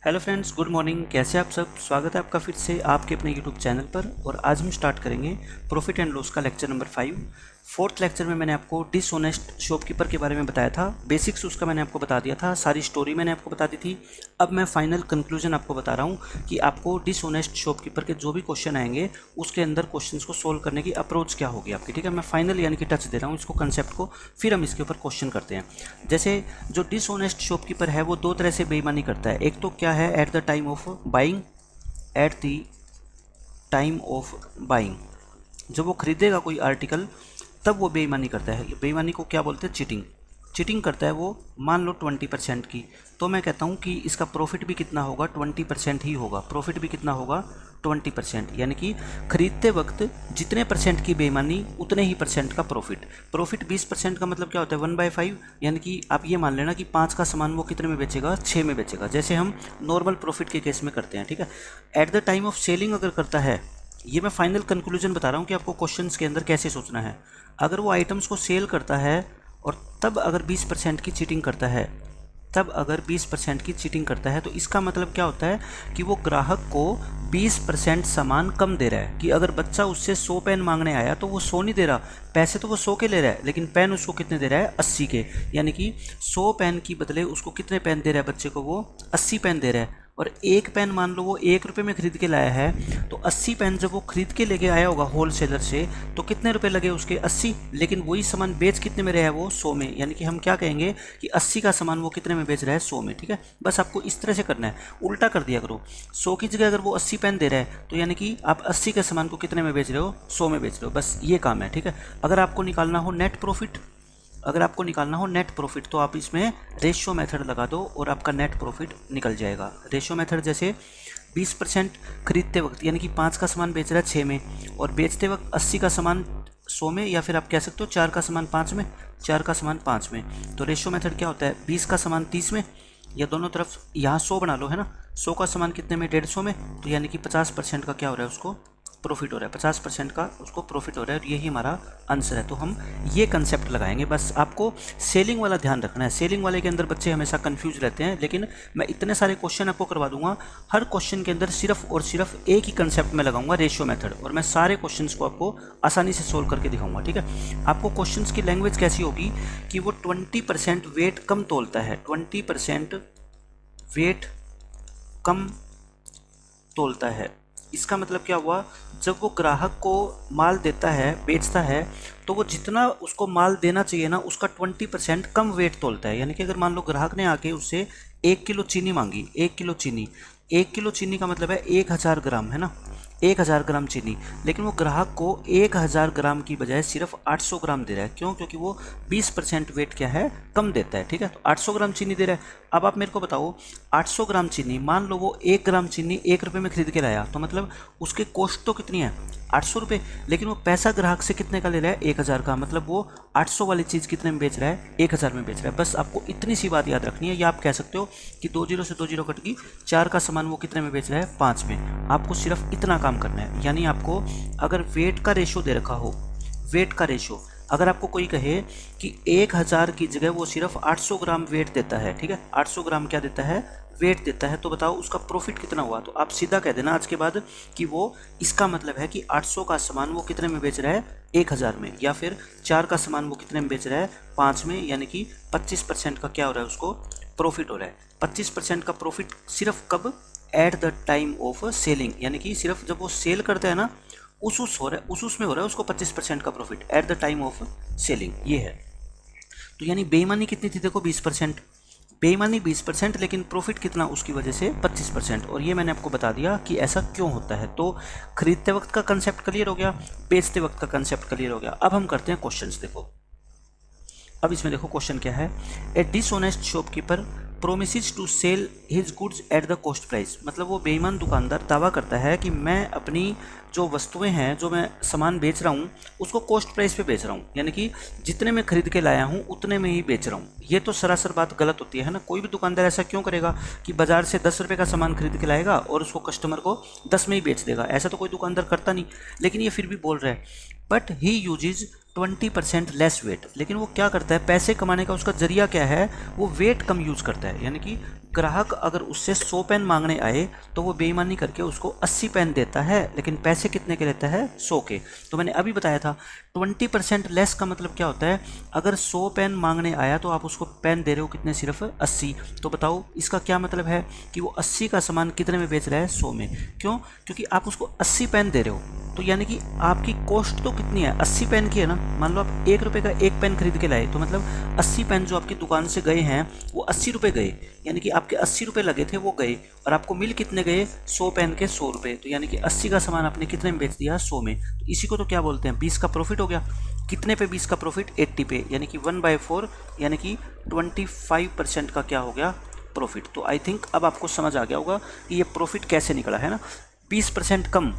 Hello friends, good morning. कैसे आप सब? स्वागत है आपका फिर से आपके अपने यूट्यूब चैनल पर। और आज हम स्टार्ट करेंगे प्रॉफिट एंड लॉस का लेक्चर नंबर 5। फोर्थ लेक्चर में मैंने आपको डिसऑनेस्ट शॉपकीपर के बारे में बताया था। बेसिक्स उसका मैंने आपको बता दिया था, सारी स्टोरी मैंने आपको बता दी थी। अब मैं फाइनल कंक्लूजन आपको बता रहा हूँ कि आपको डिसऑनेस्ट शॉपकीपर के जो भी क्वेश्चन आएंगे उसके अंदर क्वेश्चंस को सोल्व करने की अप्रोच क्या होगी आपकी। ठीक है, मैं फाइनल यानी कि टच दे रहा हूँ इसको, कंसेप्ट को। फिर हम इसके ऊपर क्वेश्चन करते हैं। जैसे जो डिसऑनेस्ट शॉपकीपर है वो दो तरह से बेईमानी करता है। एक तो क्या है, at the time of buying, at the time of buying, जब वो खरीदेगा कोई आर्टिकल तब वो बेईमानी करता है। बेईमानी को क्या बोलते हैं? चीटिंग। चीटिंग करता है वो, मान लो 20% की, तो मैं कहता हूँ कि इसका प्रॉफिट भी कितना होगा? 20% ही होगा। प्रॉफिट भी कितना होगा? 20%। यानी कि खरीदते वक्त जितने परसेंट की बेईमानी उतने ही परसेंट का प्रॉफिट। प्रॉफिट 20% का मतलब क्या होता है? 1/5। यानी कि आप ये मान लेना कि 5 का सामान वो कितने में बेचेगा? 6 में बेचेगा, जैसे हम नॉर्मल प्रॉफिट के केस में करते हैं। ठीक है, at the time of selling अगर करता है, ये मैं फाइनल कंक्लूजन बता रहा हूँ कि आपको क्वेश्चंस के अंदर कैसे सोचना है। अगर वो आइटम्स को सेल करता है और तब अगर 20% की चीटिंग करता है, तब अगर 20% की चीटिंग करता है, तो इसका मतलब क्या होता है कि वो ग्राहक को 20% सामान कम दे रहा है। कि अगर बच्चा उससे 100 पेन मांगने आया तो वो 100 नहीं दे रहा, पैसे तो वो 100 के ले रहा है, लेकिन पेन उसको कितने दे रहा है? 80 के। यानी कि 100 पेन की बदले उसको कितने पेन दे रहा है बच्चे को? वो 80 पेन दे रहा है। और एक पेन मान लो वो 1 रुपये में खरीद के लाया है, तो 80 पेन जब वो खरीद के लेके आया होगा होल सेलर से, तो कितने रुपए लगे उसके? 80। लेकिन वही सामान बेच कितने में रहा है? वो 100 में। यानी कि हम क्या कहेंगे कि 80 का सामान वो कितने में बेच रहा है? 100 में। ठीक है, बस आपको इस तरह से करना है, उल्टा कर दिया करो। 100 की जगह अगर वो 80 पेन दे रहा है तो यानी कि आप 80 के सामान को कितने में बेच रहे हो? 100 में बेच रहे हो। बस ये काम है। ठीक है, अगर आपको निकालना हो नेट प्रॉफिट, अगर आपको निकालना हो नेट प्रॉफिट, तो आप इसमें रेशियो मेथड लगा दो और आपका नेट प्रॉफिट निकल जाएगा। रेशियो मेथड जैसे 20% खरीदते वक्त, यानी कि 5 का सामान बेच रहा है 6 में, और बेचते वक्त 80 का सामान 100 में, या फिर आप कह सकते हो 4 का सामान 5 में, 4 का सामान 5 में। तो रेशियो मेथड क्या होता है? 20 का सामान 30 में, या दोनों तरफ यहाँ 100 बना लो, है ना। 100 का सामान कितने में? 150 में। तो यानी कि 50% का क्या हो रहा है? उसको प्रॉफिट हो रहा है। 50% का उसको प्रॉफिट हो रहा है, और यही हमारा आंसर है। तो हम ये कंसेप्ट लगाएंगे। बस आपको सेलिंग वाला ध्यान रखना है। सेलिंग वाले के अंदर बच्चे हमेशा कंफ्यूज रहते हैं, लेकिन मैं इतने सारे क्वेश्चन आपको करवा दूंगा, हर क्वेश्चन के अंदर सिर्फ और सिर्फ एक ही कंसेप्ट में लगाऊंगा, रेशियो मेथड, और मैं सारे क्वेश्चंस को आपको आसानी से सोल्व करके दिखाऊंगा। ठीक है, आपको क्वेश्चंस की लैंग्वेज कैसी होगी कि वो 20% वेट कम तोलता है, 20% वेट कम तोलता है। इसका मतलब क्या हुआ? जब वो ग्राहक को माल देता है, बेचता है, तो वो जितना उसको माल देना चाहिए ना, उसका 20% कम वेट तोलता है। यानी कि अगर मान लो ग्राहक ने आके उससे 1 किलो चीनी मांगी, 1 किलो चीनी, 1 किलो चीनी का मतलब है 1000 ग्राम, है ना, 1000 ग्राम चीनी, लेकिन वो ग्राहक को 1000 ग्राम की बजाय सिर्फ 800 ग्राम दे रहा है। क्यों? क्योंकि वो 20% वेट क्या है? कम देता है। ठीक है, तो 800 ग्राम चीनी दे रहा है। अब आप मेरे को बताओ, 800 ग्राम चीनी, मान लो वो 1 ग्राम चीनी 1 रुपये में खरीद के लाया, तो मतलब उसके कॉस्ट तो कितनी है? 800 रुपये, लेकिन वो पैसा ग्राहक से कितने का ले रहा है? 1000 का। मतलब वो 800 वाली चीज़ कितने में बेच रहा है? 1000 में बेच रहा है। बस आपको इतनी सी बात याद रखनी है, या आप कह सकते हो कि 2 जीरो से 2 जीरो कट गई, 4 का सामान वो कितने में बेच रहा है? 5 में। आपको सिर्फ इतना काम करना है। यानी आपको अगर वेट का रेशो दे रखा हो, वेट का रेशो, अगर आपको कोई कहे कि 1000 की जगह वो सिर्फ 800 ग्राम वेट देता है, ठीक है, 800 ग्राम क्या देता है? वेट देता है, तो बताओ उसका प्रॉफिट कितना हुआ? तो आप सीधा कह देना आज के बाद कि वो, इसका मतलब है कि 800 का सामान वो कितने में बेच रहा है? 1000 में। या फिर 4 का सामान वो कितने में बेच रहा है? 5 में। यानी कि 25% का क्या हो रहा है? उसको प्रॉफिट हो रहा है। 25% का प्रॉफिट सिर्फ कब? At the time of selling. यानी कि सिर्फ जब वो सेल करता है ना, उस हो रहा है, उस में हो रहा है उसको 25% का profit at the time of selling. ये है। तो यानी बेईमानी कितनी थी? देखो 20%, बेईमानी 20%, लेकिन प्रॉफिट कितना? उसकी वजह से 25%। और ये मैंने आपको बता दिया कि ऐसा क्यों होता है। तो खरीदते वक्त का कंसेप्ट क्लियर हो गया, बेचते वक्त का कंसेप्ट क्लियर हो गया। अब हम करते हैं क्वेश्चंस। देखो अब इसमें देखो क्वेश्चन क्या है। A dishonest shopkeeper promises to sell his goods at the cost price. मतलब वो बेईमान दुकानदार दावा करता है कि मैं अपनी जो वस्तुएं हैं, जो मैं सामान बेच रहा हूँ, उसको कॉस्ट प्राइस पे बेच रहा हूँ। यानी कि जितने में खरीद के लाया हूँ उतने में ही बेच रहा हूँ। ये तो सरासर बात गलत होती है ना। कोई भी दुकानदार ऐसा क्यों करेगा कि बाजार से 10 रुपये का सामान खरीद के लाएगा और उसको कस्टमर को 10 में ही बेच देगा? ऐसा तो कोई दुकानदार करता नहीं, लेकिन ये फिर भी बोल रहा है। But he uses 20% less weight. लेकिन वो क्या करता है, पैसे कमाने का उसका जरिया क्या है, वो वेट कम यूज़ करता है। यानी कि ग्राहक अगर उससे 100 पेन मांगने आए तो वो बेईमानी करके उसको 80 पेन देता है, लेकिन पैसे कितने के लेता है, 100 के। तो मैंने अभी बताया था 20% लेस का मतलब क्या होता है, अगर 100 पेन मांगने आया तो आप उसको पेन दे रहे हो कितने, सिर्फ 80। तो बताओ इसका क्या मतलब है कि वो 80 का सामान कितने में बेच रहा है, 100 में। क्यों? क्योंकि आप उसको 80 पेन दे रहे हो, तो यानी कि आपकी कॉस्ट तो कितनी है, 80 पेन की है ना। मान लो आप 1 रुपये का एक पेन खरीद के लाए, तो मतलब 80 पेन जो आपकी दुकान से गए हैं वो 80 रुपये गए, यानी कि आपके 80 रुपये लगे थे वो गए, और आपको मिल कितने गए, 100 पेन के 100 रुपये। तो यानी कि 80 का सामान आपने कितने में बेच दिया, 100 में। तो इसी को तो क्या बोलते हैं, 20 का प्रॉफिट हो गया। कितने पे 20 का प्रॉफिट, 80 पे, यानी कि 1/4, यानी कि 25% का क्या हो गया, प्रॉफिट। तो आई थिंक अब आपको समझ आ गया होगा कि ये प्रॉफिट कैसे निकला है ना। 20% कम,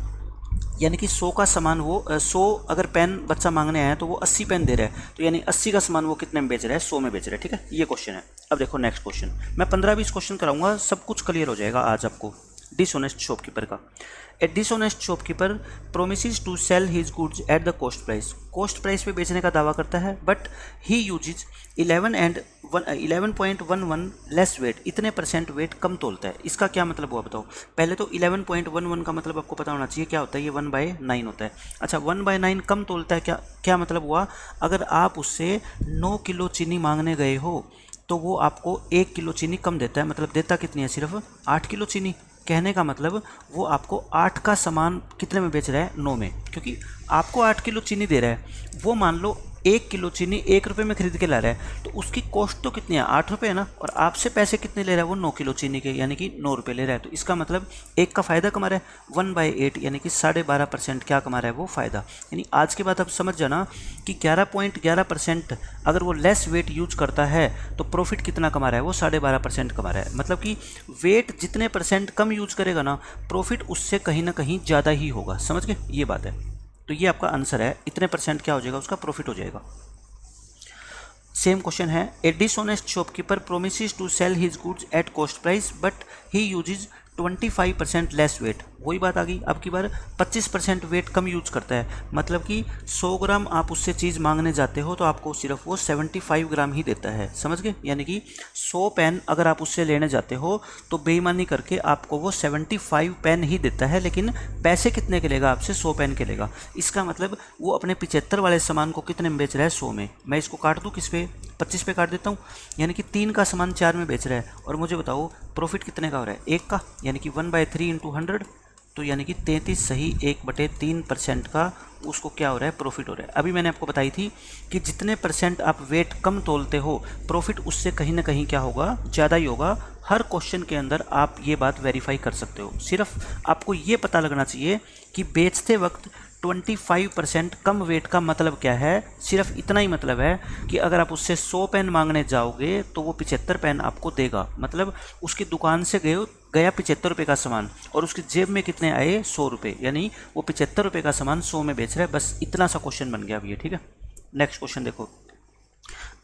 यानी कि 100 का सामान वो 100 अगर पेन बच्चा मांगने आया तो वो 80 पेन दे रहा है, तो यानी 80 का सामान वो कितने में बेच रहा है, 100 में बेच रहा है। ठीक है, ये क्वेश्चन है। अब देखो नेक्स्ट क्वेश्चन, मैं 15-20 क्वेश्चन कराऊंगा, सब कुछ क्लियर हो जाएगा आज आपको। डिसऑनेस्ट शॉपकीपर का, a dishonest shopkeeper promises to sell his goods at the cost price. Cost price पे बेचने का दावा करता है, but he uses 11.11 less weight, इतने % वेट कम तोलता है। इसका क्या मतलब हुआ बताओ। पहले तो 11.11 का मतलब आपको पता होना चाहिए क्या होता है, ये 1/9 होता है। अच्छा 1/9 कम तोलता है, क्या मतलब हुआ, अगर आप उससे 9 किलो चीनी मांगने गए हो तो वो आपको 1 किलो चीनी कम देता है। मतलब देता कितनी है, सिर्फ 8 किलो चीनी। कहने का मतलब वो आपको 8 का सामान कितने में बेच रहा है, 9 में। क्योंकि आपको 8 किलो चीनी दे रहा है, वो मान लो 1 किलो चीनी 1 रुपये में खरीद के ला रहा है, तो उसकी कॉस्ट तो कितनी है, 8 रुपये है ना। और आपसे पैसे कितने ले रहा है वो, 9 किलो चीनी के, यानी कि 9 रुपये ले रहा है। तो इसका मतलब एक का फ़ायदा कमा रहा है, 1/8 यानी कि 12.5% क्या कमा रहा है वो फ़ायदा। यानी आज के बाद आप समझ जाना कि 11.11% अगर वो लेस वेट यूज करता है तो प्रॉफिट कितना कमा रहा है वो, 12.5% कमा रहा है। मतलब कि वेट जितने % कम यूज करेगा ना, प्रॉफिट उससे कहीं ना कहीं ज़्यादा ही होगा। समझ गए, ये बात है। तो ये आपका आंसर है, इतने % क्या हो जाएगा उसका, प्रॉफिट हो जाएगा। सेम क्वेश्चन है, a dishonest shopkeeper promises to sell his goods at cost price but he uses 25% less weight. वही बात आ गई, अब की बार 25% वेट कम यूज करता है। मतलब कि 100 ग्राम आप उससे चीज़ मांगने जाते हो तो आपको सिर्फ वो 75 ग्राम ही देता है। समझ गए, यानी कि 100 पेन अगर आप उससे लेने जाते हो तो बेईमानी करके आपको वो 75 पेन ही देता है, लेकिन पैसे कितने के लेगा आपसे, 100 पेन के लेगा। इसका मतलब वो अपने 75 वाले सामान को कितने में बेच रहा है, 100 में। मैं इसको काट दूँ किस पे, 25 पे काट देता हूँ, यानी कि 3 का सामान 4 में बेच रहा है। और मुझे बताओ प्रॉफिट कितने का हो रहा है, 1 का, यानी कि 1/3 × 100, तो यानी कि 33 सही 1/3% का उसको क्या हो रहा है, प्रॉफिट हो रहा है। अभी मैंने आपको बताई थी कि जितने % आप वेट कम तोलते हो प्रॉफिट उससे कहीं ना कहीं क्या होगा, ज़्यादा ही होगा। हर क्वेश्चन के अंदर आप ये बात वेरीफाई कर सकते हो। सिर्फ आपको ये पता लगना चाहिए कि बेचते वक्त 25% कम वेट का मतलब क्या है। सिर्फ इतना ही मतलब है कि अगर आप उससे 100 पेन मांगने जाओगे तो वो 75 पेन आपको देगा। मतलब उसकी दुकान से गया 75 रुपये का सामान और उसकी जेब में कितने आए, 100 रुपये, यानी वो 75 रुपये का सामान 100 में बेच रहा है। बस इतना सा क्वेश्चन बन गया अब ये। ठीक है, नेक्स्ट क्वेश्चन देखो।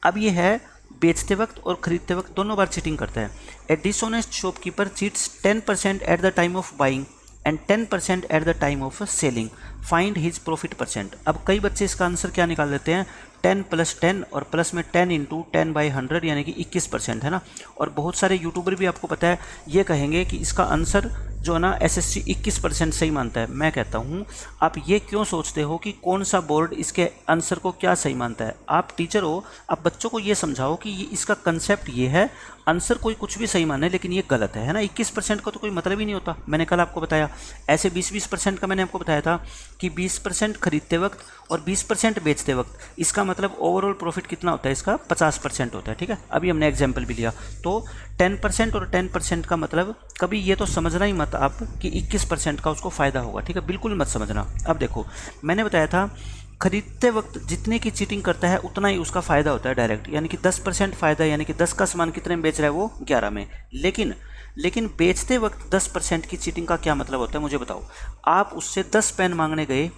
अब ये है बेचते वक्त और खरीदते वक्त दोनों बार चीटिंग करता है। A dishonest shopkeeper cheats 10% at the time of buying and 10% at the time of selling, find his profit %। अब कई बच्चे इसका आंसर क्या निकाल देते हैं, 10 + 10 और प्लस में 10 × 10/100 यानी कि 21% है ना। और बहुत सारे यूट्यूबर भी आपको पता है ये कहेंगे कि इसका आंसर जो है ना SSC 21% सही मानता है। मैं कहता हूँ आप ये क्यों सोचते हो कि कौन सा बोर्ड इसके आंसर को क्या सही मानता है। आप टीचर हो, आप बच्चों को ये समझाओ कि ये इसका कंसेप्ट ये है, आंसर कोई कुछ भी सही माने लेकिन ये गलत है ना। 21% का तो कोई मतलब ही नहीं होता। मैंने कल आपको बताया ऐसे 20-20% का मैंने आपको बताया था कि 20% खरीदते वक्त और 20% बेचते वक्त, इसका मतलब ओवरऑल प्रॉफिट कितना होता है, इसका 50% होता है। ठीक है, अभी हमने एग्जाम्पल भी लिया। तो 10% और 10% का मतलब कभी ये तो समझना ही मत आप कि 21% का उसको फ़ायदा होगा। ठीक है, बिल्कुल मत समझना। अब देखो मैंने बताया था खरीदते वक्त जितने की चीटिंग करता है उतना ही उसका फ़ायदा होता है डायरेक्ट, यानी कि 10% फ़ायदा, यानी कि 10 का सामान कितने में बेच रहा है वो 11 में। लेकिन बेचते वक्त 10% की चीटिंग का क्या मतलब होता है मुझे बताओ। आप उससे 10 पेन मांगने गए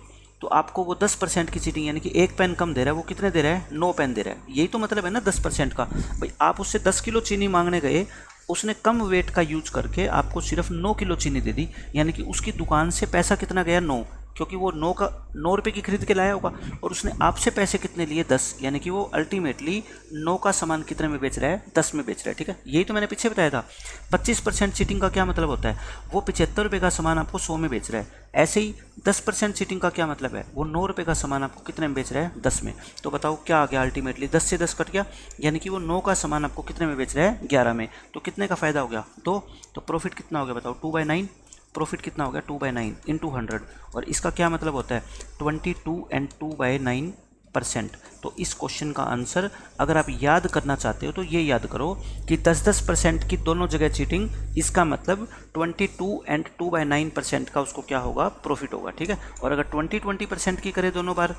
तो आपको वो 10% की चीटिंग, यानी कि 1 पेन कम दे रहा है, वो कितने दे रहा है, 9 पेन दे रहा है। यही तो मतलब है ना 10% का। भाई आप उससे 10 किलो चीनी मांगने गए, उसने कम वेट का यूज करके आपको सिर्फ 9 किलो चीनी दे दी, यानी कि उसकी दुकान से पैसा कितना गया, 9। क्योंकि वो 9 रुपये की खरीद के लाया होगा और उसने आपसे पैसे कितने लिए 10, यानी कि वो अल्टीमेटली 9 का सामान कितने में बेच रहा है, 10 में बेच रहा है। ठीक है, यही तो मैंने पीछे बताया था। 25% चीटिंग का क्या मतलब होता है, वो 75 रुपये का सामान आपको 100 में बेच रहा है। ऐसे ही 10% चीटिंग का क्या मतलब है, वो 9 रुपये का सामान आपको कितने में बेच रहा है, 10 में। तो बताओ क्या आ गया, अल्टीमेटली 10 से 10 कट गया, यानी कि वो 9 का सामान आपको कितने में बेच रहा है, 11 में। तो कितने का फ़ायदा हो गया, 2। तो प्रॉफिट कितना हो गया बताओ, 2/9। प्रॉफिट कितना हो गया, 2/9 इंटू 100। और इसका क्या मतलब होता है, 22 एंड 2/9%। तो इस क्वेश्चन का आंसर अगर आप याद करना चाहते हो तो ये याद करो कि 10-10% की दोनों जगह चीटिंग, इसका मतलब 22 एंड 2/9% का उसको क्या होगा, प्रॉफिट होगा। ठीक है, और अगर 20-20% की करे दोनों बार,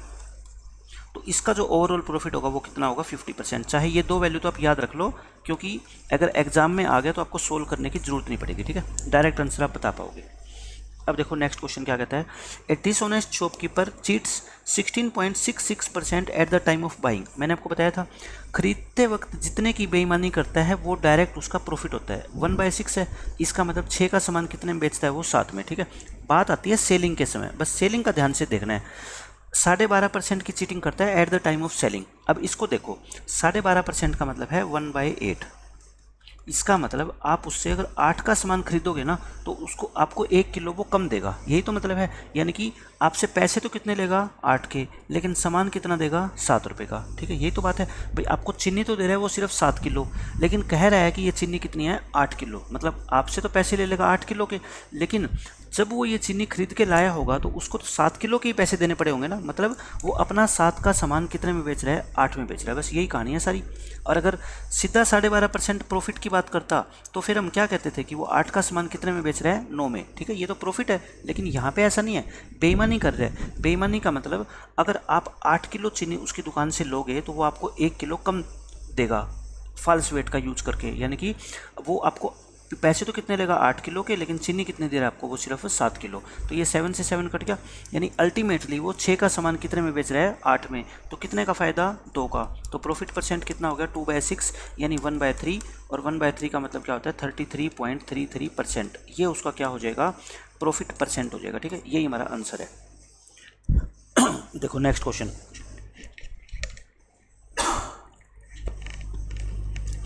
तो इसका जो ओवरऑल प्रॉफिट होगा वो कितना होगा, 50%। चाहे ये दो वैल्यू तो आप याद रख लो, क्योंकि अगर एग्जाम में आ गया तो आपको सोल्व करने की जरूरत नहीं पड़ेगी। ठीक है, डायरेक्ट आंसर आप बता पाओगे। अब देखो नेक्स्ट क्वेश्चन क्या कहता है, a dishonest shopkeeper cheats 16.66% at the time of buying. मैंने आपको बताया था खरीदते वक्त जितने की बेईमानी करता है वो डायरेक्ट उसका प्रॉफिट होता है। 1/6 है, इसका मतलब 6 का सामान कितने में बेचता है, वो 7 में। ठीक है, बात आती है सेलिंग के समय, बस सेलिंग का ध्यान से देखना है। 12.5% की चीटिंग करता है at the time of selling. अब इसको देखो, 12.5% का मतलब है 1/8। इसका मतलब आप उससे अगर 8 का सामान खरीदोगे ना तो उसको आपको 1 किलो वो कम देगा, यही तो मतलब है। यानी कि आपसे पैसे तो कितने लेगा, 8 के, लेकिन सामान कितना देगा, 7 रुपये का। ठीक है, यही तो बात है भाई। आपको चीनी तो दे रहा है वो सिर्फ 7 किलो, लेकिन कह रहा है कि ये चीनी कितनी है, 8 किलो। मतलब आपसे तो पैसे ले लेगा 8 किलो के, लेकिन जब वो ये चीनी खरीद के लाया होगा तो उसको तो 7 किलो के ही पैसे देने पड़े होंगे ना। मतलब वो अपना 7 का सामान कितने में बेच रहा है, 8 में बेच रहा है। बस यही कहानी है सारी। और अगर सीधा 12.5% प्रॉफिट की बात करता तो फिर हम क्या कहते थे कि वो 8 का सामान कितने में बेच रहा है, 9 में। ठीक है, ये तो प्रॉफिट है, लेकिन यहाँ पे ऐसा नहीं है, बेईमानी कर रहा है। बेईमानी का मतलब अगर आप 8 किलो चीनी उसकी दुकान से लोगे तो वो आपको 1 किलो कम देगा फॉल्स वेट का यूज करके। यानी कि वो आपको पैसे तो कितने लेगा, 8 किलो के, लेकिन चीनी कितने दे रहा है आपको, वो सिर्फ 7 किलो। तो ये 7 से 7 कट गया, यानी अल्टीमेटली वो 6 का सामान कितने में बेच रहा है, 8 में। तो कितने का फ़ायदा, 2 का। तो प्रॉफिट परसेंट कितना हो गया, 2/6 यानी 1/3। और 1/3 का मतलब क्या होता है, 33.33%। ये उसका क्या हो जाएगा, प्रॉफिट परसेंट हो जाएगा। ठीक है, यही हमारा आंसर है। देखो नेक्स्ट क्वेश्चन,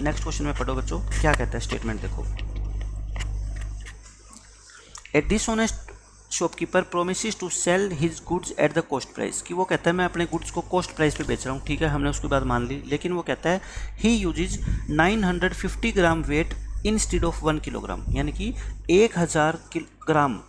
नेक्स्ट क्वेश्चन में पढ़ो बच्चों, क्या कहता है स्टेटमेंट देखो। A dishonest shopkeeper promises to sell his goods at the cost price. कि वो कहता है मैं अपने गुड्स को कॉस्ट प्राइस पे बेच रहा हूँ। ठीक है, हमने उसकी बात मान ली, लेकिन वो कहता है he uses 950 gram weight instead of 1 kilogram. यानी कि 1000 ग्राम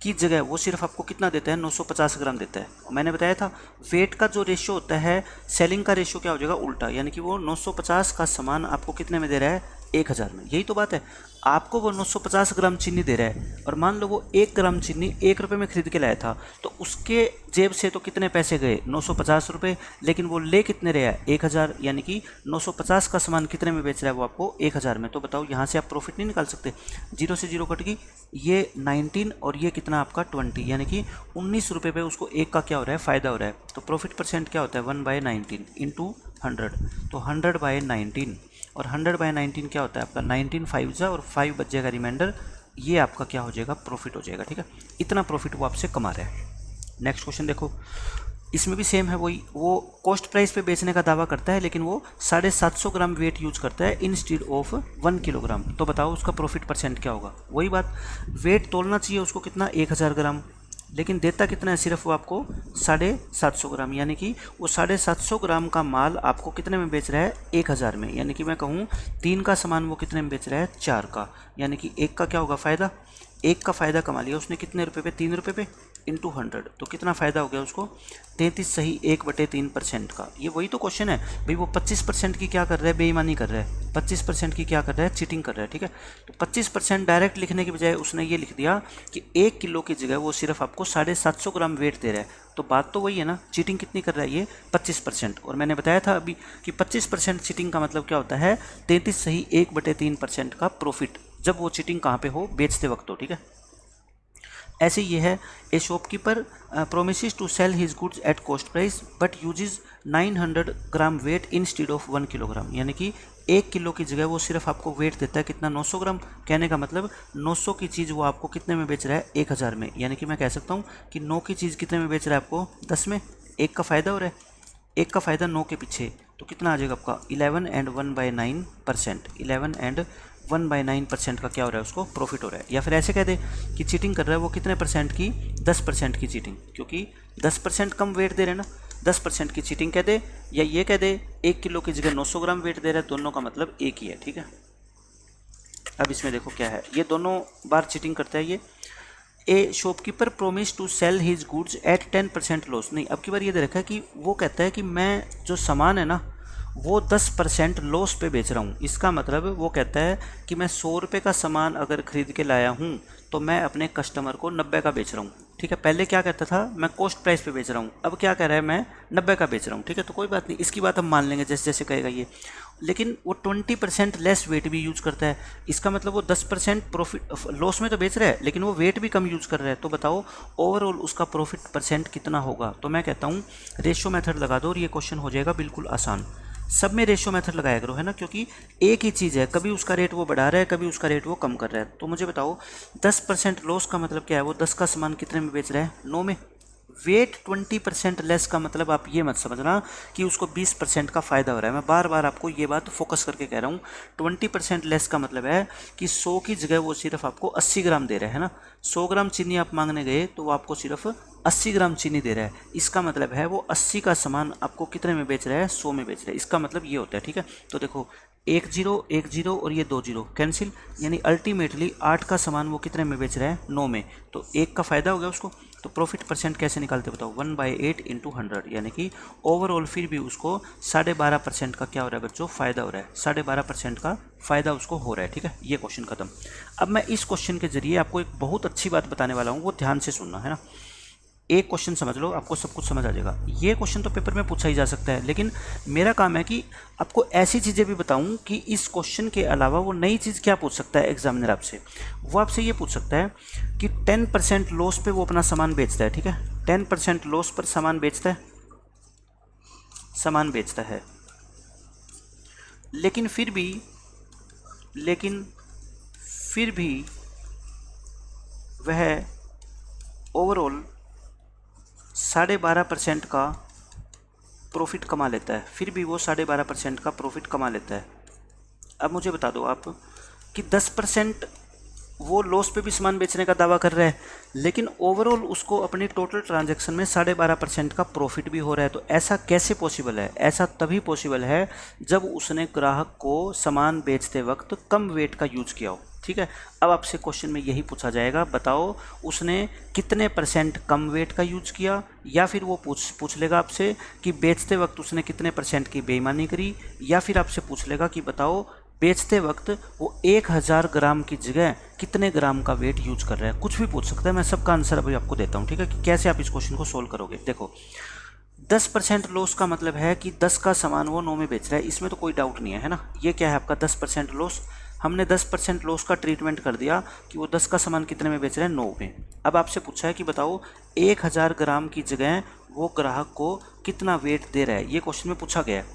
की जगह वो सिर्फ आपको कितना देता है, 950 ग्राम देता है। और मैंने बताया था वेट का जो रेशियो होता है, सेलिंग का रेशियो क्या हो जाएगा, उल्टा। यानी कि वो 950 का सामान आपको कितने में दे रहा है, 1000 में। यही तो बात है, आपको वो 950 ग्राम चीनी दे रहा है और मान लो वो 1 ग्राम चीनी 1 रुपये में खरीद के लाया था, तो उसके जेब से तो कितने पैसे गए, 950 रुपये, लेकिन वो ले कितने रहा है, 1000। यानी कि 950 का सामान कितने में बेच रहा है वो आपको, 1000 में। तो बताओ यहाँ से आप प्रॉफिट नहीं निकाल सकते, 0 से 0 कट गई, ये 19 और ये कितना आपका 20, यानी कि 19 रुपये पे उसको 1 का क्या हो रहा है, फ़ायदा हो रहा है। तो प्रॉफिट परसेंट क्या होता है, 1/19 इंटू 100, तो 100/19। और 100/19 क्या होता है आपका, 19 5 जा और 5 बच जाएगा रिमाइंडर, ये आपका क्या हो जाएगा, प्रॉफिट हो जाएगा। ठीक है, इतना प्रॉफिट वो आपसे कमा रहा है। नेक्स्ट क्वेश्चन देखो, इसमें भी सेम है वही, वो कॉस्ट प्राइस पे बेचने का दावा करता है, लेकिन वो 750 ग्राम वेट यूज करता है इंस्टेड ऑफ 1 किलोग्राम। तो बताओ उसका प्रॉफिट परसेंट क्या होगा। वही बात, वेट तोलना चाहिए उसको कितना, 1000 ग्राम, लेकिन देता कितना है, सिर्फ वो आपको 750 ग्राम। यानी कि वो 750 ग्राम का माल आपको कितने में बेच रहा है, 1000 में। यानी कि मैं कहूँ 3 का सामान वो कितने में बेच रहा है, 4 का। यानी कि 1 का क्या होगा फ़ायदा, 1 का फ़ायदा कमा लिया उसने कितने रुपये पे, 3 रुपये पे इंटू 100। तो कितना फ़ायदा हो गया उसको, 33 सही 1/3% का। ये वही तो क्वेश्चन है भाई, वो 25% की क्या कर रहा है, बेईमानी कर रहा है, 25% की क्या कर रहा है, चीटिंग कर रहा है। ठीक है, तो 25% डायरेक्ट लिखने के बजाय उसने ये लिख दिया कि 1 किलो की जगह वो सिर्फ आपको 750 ग्राम वेट दे रहा है। तो बात तो वही है ना, चीटिंग कितनी कर रहा है ये, 25%। और मैंने बताया था अभी कि 25% चीटिंग का मतलब क्या होता है, 33 सही 1/3% का प्रॉफिट, जब वो चीटिंग कहाँ पे हो, बेचते वक्त हो। ठीक है, ऐसे ये है, a shopkeeper promises to sell his goods at cost price but uses 900 gram weight instead of 1 kilogram. यानी कि 1 किलो की जगह वो सिर्फ आपको वेट देता है कितना, 900 ग्राम। कहने का मतलब 900 की चीज़ वो आपको कितने में बेच रहा है, 1000 में। यानी कि मैं कह सकता हूँ कि 9 की चीज़ कितने में बेच रहा है आपको, 10 में। 1 का फ़ायदा हो रहा है, 1 का फ़ायदा 9 के पीछे, तो कितना आ जाएगा आपका 11 एंड 1/9%। 11 एंड 1/9% का क्या हो रहा है, उसको प्रॉफिट हो रहा है। या फिर ऐसे कह दे कि चीटिंग कर रहा है वो कितने परसेंट की, 10% की चीटिंग, क्योंकि 10% कम वेट दे रहे हैं ना, 10% की चीटिंग कह दे, या ये कह दे 1 किलो की जगह 900 ग्राम वेट दे रहा है, दोनों का मतलब एक ही है, ठीक है। अब इसमें देखो क्या है, ये दोनों बार चीटिंग करता है ये। A shopkeeper promise to sell his goods at 10% loss. नहीं, अब की बार ये दे रखा है कि वो कहता है कि मैं जो सामान है ना वो 10% लॉस पे बेच रहा हूँ। इसका मतलब वो कहता है कि मैं 100 रुपये का सामान अगर ख़रीद के लाया हूँ तो मैं अपने कस्टमर को 90 का बेच रहा हूँ, ठीक है। पहले क्या कहता था, मैं कॉस्ट प्राइस पे बेच रहा हूँ, अब क्या कह रहा है, मैं 90 का बेच रहा हूँ, ठीक है। तो कोई बात नहीं, इसकी बात हम मान लेंगे जैसे जैसे कहेगा ये। लेकिन वो 20% लेस वेट भी यूज़ करता है। इसका मतलब वो 10% प्रॉफिट लॉस में तो बेच रहा है, लेकिन वो वेट भी कम यूज़ कर रहा है। तो बताओ ओवरऑल उसका प्रॉफिट परसेंट कितना होगा। तो मैं कहता हूँ रेशियो मेथड लगा दो और ये क्वेश्चन हो जाएगा बिल्कुल आसान। सब में रेशियो मेथड लगाया करो, है ना, क्योंकि एक ही चीज़ है, कभी उसका रेट वो बढ़ा रहा है, कभी उसका रेट वो कम कर रहा है। तो मुझे बताओ 10% लॉस का मतलब क्या है, वो 10 का सामान कितने में बेच रहा है, 9 में। वेट 20% लेस का मतलब आप ये मत समझना कि उसको 20% का फ़ायदा हो रहा है। मैं बार बार आपको ये बात फोकस करके कह रहा हूँ, 20% लेस का मतलब है कि 100 की जगह वो सिर्फ आपको 80 ग्राम दे रहा है ना। 100 ग्राम चीनी आप मांगने गए तो वो आपको सिर्फ 80 ग्राम चीनी दे रहा है। इसका मतलब है वो 80 का सामान आपको कितने में बेच रहा है, 100 में बेच रहा है। इसका मतलब ये होता है, ठीक है। तो देखो 1 0 1 0 और ये 2 0 कैंसिल, यानी अल्टीमेटली 8 का सामान वो कितने में बेच रहा है, 9 में। तो 1 का फ़ायदा हो गया उसको। तो प्रॉफिट परसेंट कैसे निकालते बताओ, 1/8 × 100, यानी कि ओवरऑल फिर भी उसको 12.5% का क्या हो रहा है बच्चों, फ़ायदा हो रहा है। 12.5% का फ़ायदा उसको हो रहा है, ठीक है। ये क्वेश्चन खत्म। अब मैं इस क्वेश्चन के जरिए आपको एक बहुत अच्छी बात बताने वाला हूँ, वो ध्यान से सुनना, है ना। एक क्वेश्चन समझ लो, आपको सब कुछ समझ आ जाएगा। ये क्वेश्चन तो पेपर में पूछा ही जा सकता है, लेकिन मेरा काम है कि आपको ऐसी चीज़ें भी बताऊं कि इस क्वेश्चन के अलावा वो नई चीज़ क्या पूछ सकता है एग्जामिनर आपसे। वो आपसे ये पूछ सकता है कि 10% लॉस पे वो अपना सामान बेचता है, ठीक है। 10% लॉस पर सामान बेचता है, लेकिन फिर भी वह ओवरऑल 12.5% का प्रॉफिट कमा लेता है। फिर भी वो 12.5% का प्रॉफिट कमा लेता है। अब मुझे बता दो आप कि 10% वो लॉस पे भी सामान बेचने का दावा कर रहा है, लेकिन ओवरऑल उसको अपनी टोटल ट्रांजैक्शन में 12.5% का प्रॉफिट भी हो रहा है। तो ऐसा कैसे पॉसिबल है? ऐसा तभी पॉसिबल है जब उसने ग्राहक को सामान बेचते वक्त कम वेट का यूज़ किया हो, ठीक है। अब आपसे क्वेश्चन में यही पूछा जाएगा, बताओ उसने कितने % कम वेट का यूज किया, या फिर वो पूछ लेगा आपसे कि बेचते वक्त उसने कितने % की बेईमानी करी, या फिर आपसे पूछ लेगा कि बताओ बेचते वक्त वो 1000 ग्राम की जगह कितने ग्राम का वेट यूज कर रहा है। कुछ भी पूछ सकता है, मैं सबका आंसर अभी आपको देता हूँ, ठीक है, कि कैसे आप इस क्वेश्चन को सोल्व करोगे। देखो 10% लॉस का मतलब है कि 10 का सामान वो 9 में बेच रहा है, इसमें तो कोई डाउट नहीं है ना। ये क्या है आपका 10% लॉस। हमने 10% लॉस का ट्रीटमेंट कर दिया कि वो 10 का सामान कितने में बेच रहे हैं, 9 में। अब आपसे पूछा है कि बताओ 1000 ग्राम की जगह वो ग्राहक को कितना वेट दे रहा है। ये क्वेश्चन में पूछा गया है।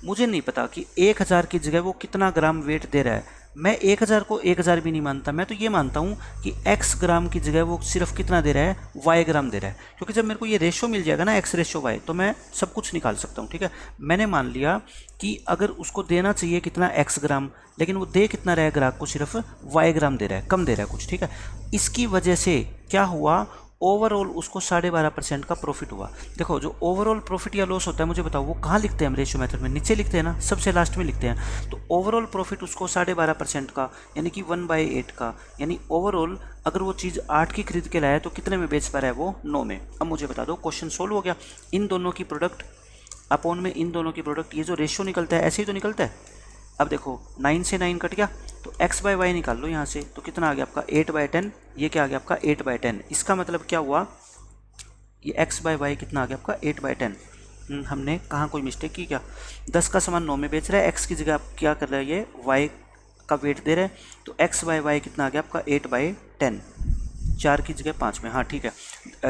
मुझे नहीं पता कि 1000 की जगह वो कितना ग्राम वेट दे रहा है। मैं 1000 को 1000 भी नहीं मानता, मैं तो ये मानता हूँ कि x ग्राम की जगह वो सिर्फ कितना दे रहा है, y ग्राम दे रहा है। क्योंकि जब मेरे को ये रेशो मिल जाएगा ना, x रेशो y, तो मैं सब कुछ निकाल सकता हूँ, ठीक है। मैंने मान लिया कि अगर उसको देना चाहिए कितना x ग्राम, लेकिन वो दे कितना रहा है ग्राहक को, सिर्फ y ग्राम दे रहा है, कम दे रहा है कुछ, ठीक है। इसकी वजह से क्या हुआ, ओवरऑल उसको 12.5% का प्रॉफिट हुआ। देखो जो ओवरऑल प्रॉफिट या लॉस होता है, मुझे बताओ वो कहाँ लिखते हैं हम रेशियो मेथड में, नीचे लिखते हैं ना, सबसे लास्ट में लिखते हैं। तो ओवरऑल प्रॉफिट उसको 12.5% का, यानी कि 1/8 का, यानी ओवरऑल अगर वो चीज़ 8 की खरीद के लाया तो कितने में बेच पा रहा है वो, 9 में। अब मुझे बता दो, क्वेश्चन सोल्व हो गया। इन दोनों की प्रोडक्ट अपॉन में इन दोनों की प्रोडक्ट, ये जो रेशियो निकलता है ऐसे ही तो निकलता है। अब देखो 9 से 9 कट गया, तो x/y निकाल लो यहाँ से, तो कितना आ गया आपका 8/10, ये क्या आ गया आपका 8/10। इसका मतलब क्या हुआ, ये x/y कितना आ गया आपका 8/10। हमने कहाँ कोई मिस्टेक की क्या, 10 का सामान 9 में बेच रहा है, x की जगह आप क्या कर रहे हैं, ये y का वेट दे रहे हैं, तो x/y कितना आ गया आपका 8/10, 4 की जगह 5 में, हाँ ठीक है,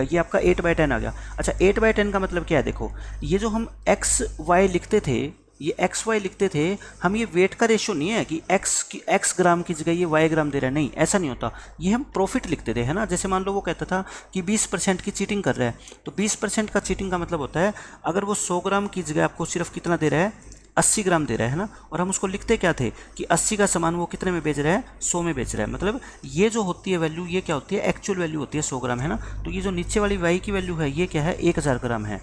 ये आपका 8/10 आ गया। अच्छा 8/10 का मतलब क्या है, देखो ये जो हम x y लिखते थे, ये एक्स वाई लिखते थे हम, ये वेट का रेशियो नहीं है कि एक्स ग्राम की जगह ये वाई ग्राम दे रहा है, नहीं ऐसा नहीं होता, ये हम प्रॉफिट लिखते थे, है ना। जैसे मान लो वो कहता था कि 20% की चीटिंग कर रहा है, तो 20% का चीटिंग का मतलब होता है अगर वो 100 ग्राम की जगह आपको सिर्फ कितना दे रहा है, 80 ग्राम दे रहा है ना। और हम उसको लिखते क्या थे कि 80 का सामान वो कितने में बेच रहा है, 100 में बेच रहा है। मतलब ये जो होती है वैल्यू, ये क्या होती है, एक्चुअल वैल्यू होती है 100 ग्राम, है ना। तो ये जो नीचे वाली वाई की वैल्यू है ये क्या है, 1000 ग्राम है।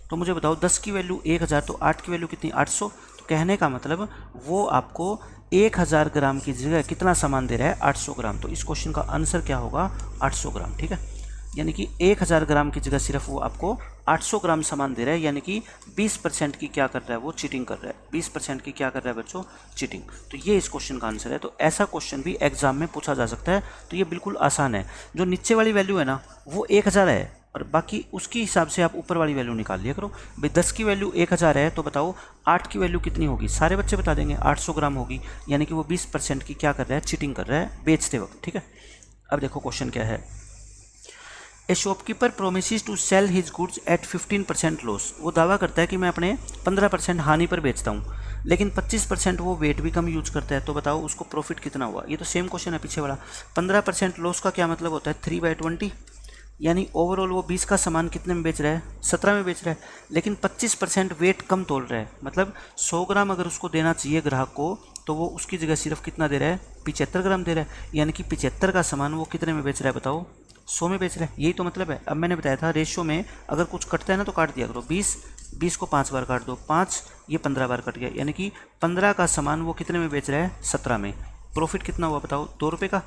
तो मुझे बताओ 10 की वैल्यू 1000, तो 8 की वैल्यू कितनी, 800। तो कहने का मतलब वो आपको 1000 ग्राम की जगह कितना सामान दे रहा है, 800 ग्राम। तो इस क्वेश्चन का आंसर क्या होगा, 800 ग्राम, ठीक है। यानी कि 1000 ग्राम की जगह सिर्फ वो आपको 800 ग्राम सामान दे रहा है, यानी कि 20% की क्या कर रहा है, वो चीटिंग कर रहा है। 20% की क्या कर रहा है बच्चों, चीटिंग। तो ये इस क्वेश्चन का आंसर है। तो ऐसा क्वेश्चन भी एग्जाम में पूछा जा सकता है, तो ये बिल्कुल आसान है। जो नीचे वाली वैल्यू है ना वो 1000 है, और बाकी उसके हिसाब से आप ऊपर वाली वैल्यू निकाल लिया करो। भाई 10 की वैल्यू 1000 है, तो बताओ 8 की वैल्यू कितनी होगी, सारे बच्चे बता देंगे, 800 ग्राम होगी। यानी कि वो 20% की क्या कर रहा है, चीटिंग कर रहा है बेचते वक्त, ठीक है। अब देखो क्वेश्चन क्या है। A shopkeeper promises to sell his goods at 15% loss. वो दावा करता है कि मैं अपने 15% हानि पर बेचता हूँ, लेकिन 25% वो वेट भी कम यूज करता है। तो बताओ उसको प्रॉफिट कितना हुआ। ये तो सेम क्वेश्चन है पीछे वाला। 15% लॉस का क्या मतलब होता है, 3/20, यानी ओवरऑल वो 20 का सामान कितने में बेच रहा है, 17 में बेच रहा है, लेकिन 25% वेट कम तोल रहा है। मतलब 100 ग्राम अगर उसको देना चाहिए ग्राहक को, तो वो उसकी जगह सिर्फ कितना दे रहा है, 75 ग्राम दे रहा है। यानी कि 75 का सामान वो कितने में बेच रहा है, बताओ 100 में बेच रहा है। यही तो मतलब है। अब मैंने बताया था रेशियो में अगर कुछ कटता है ना तो काट दिया करो। 20 को 5 बार काट दो, 5 ये 15 बार कट गया, यानी कि 15 का सामान वो कितने में बेच रहा है, 17 में। प्रॉफिट कितना हुआ बताओ, 2 रुपये का।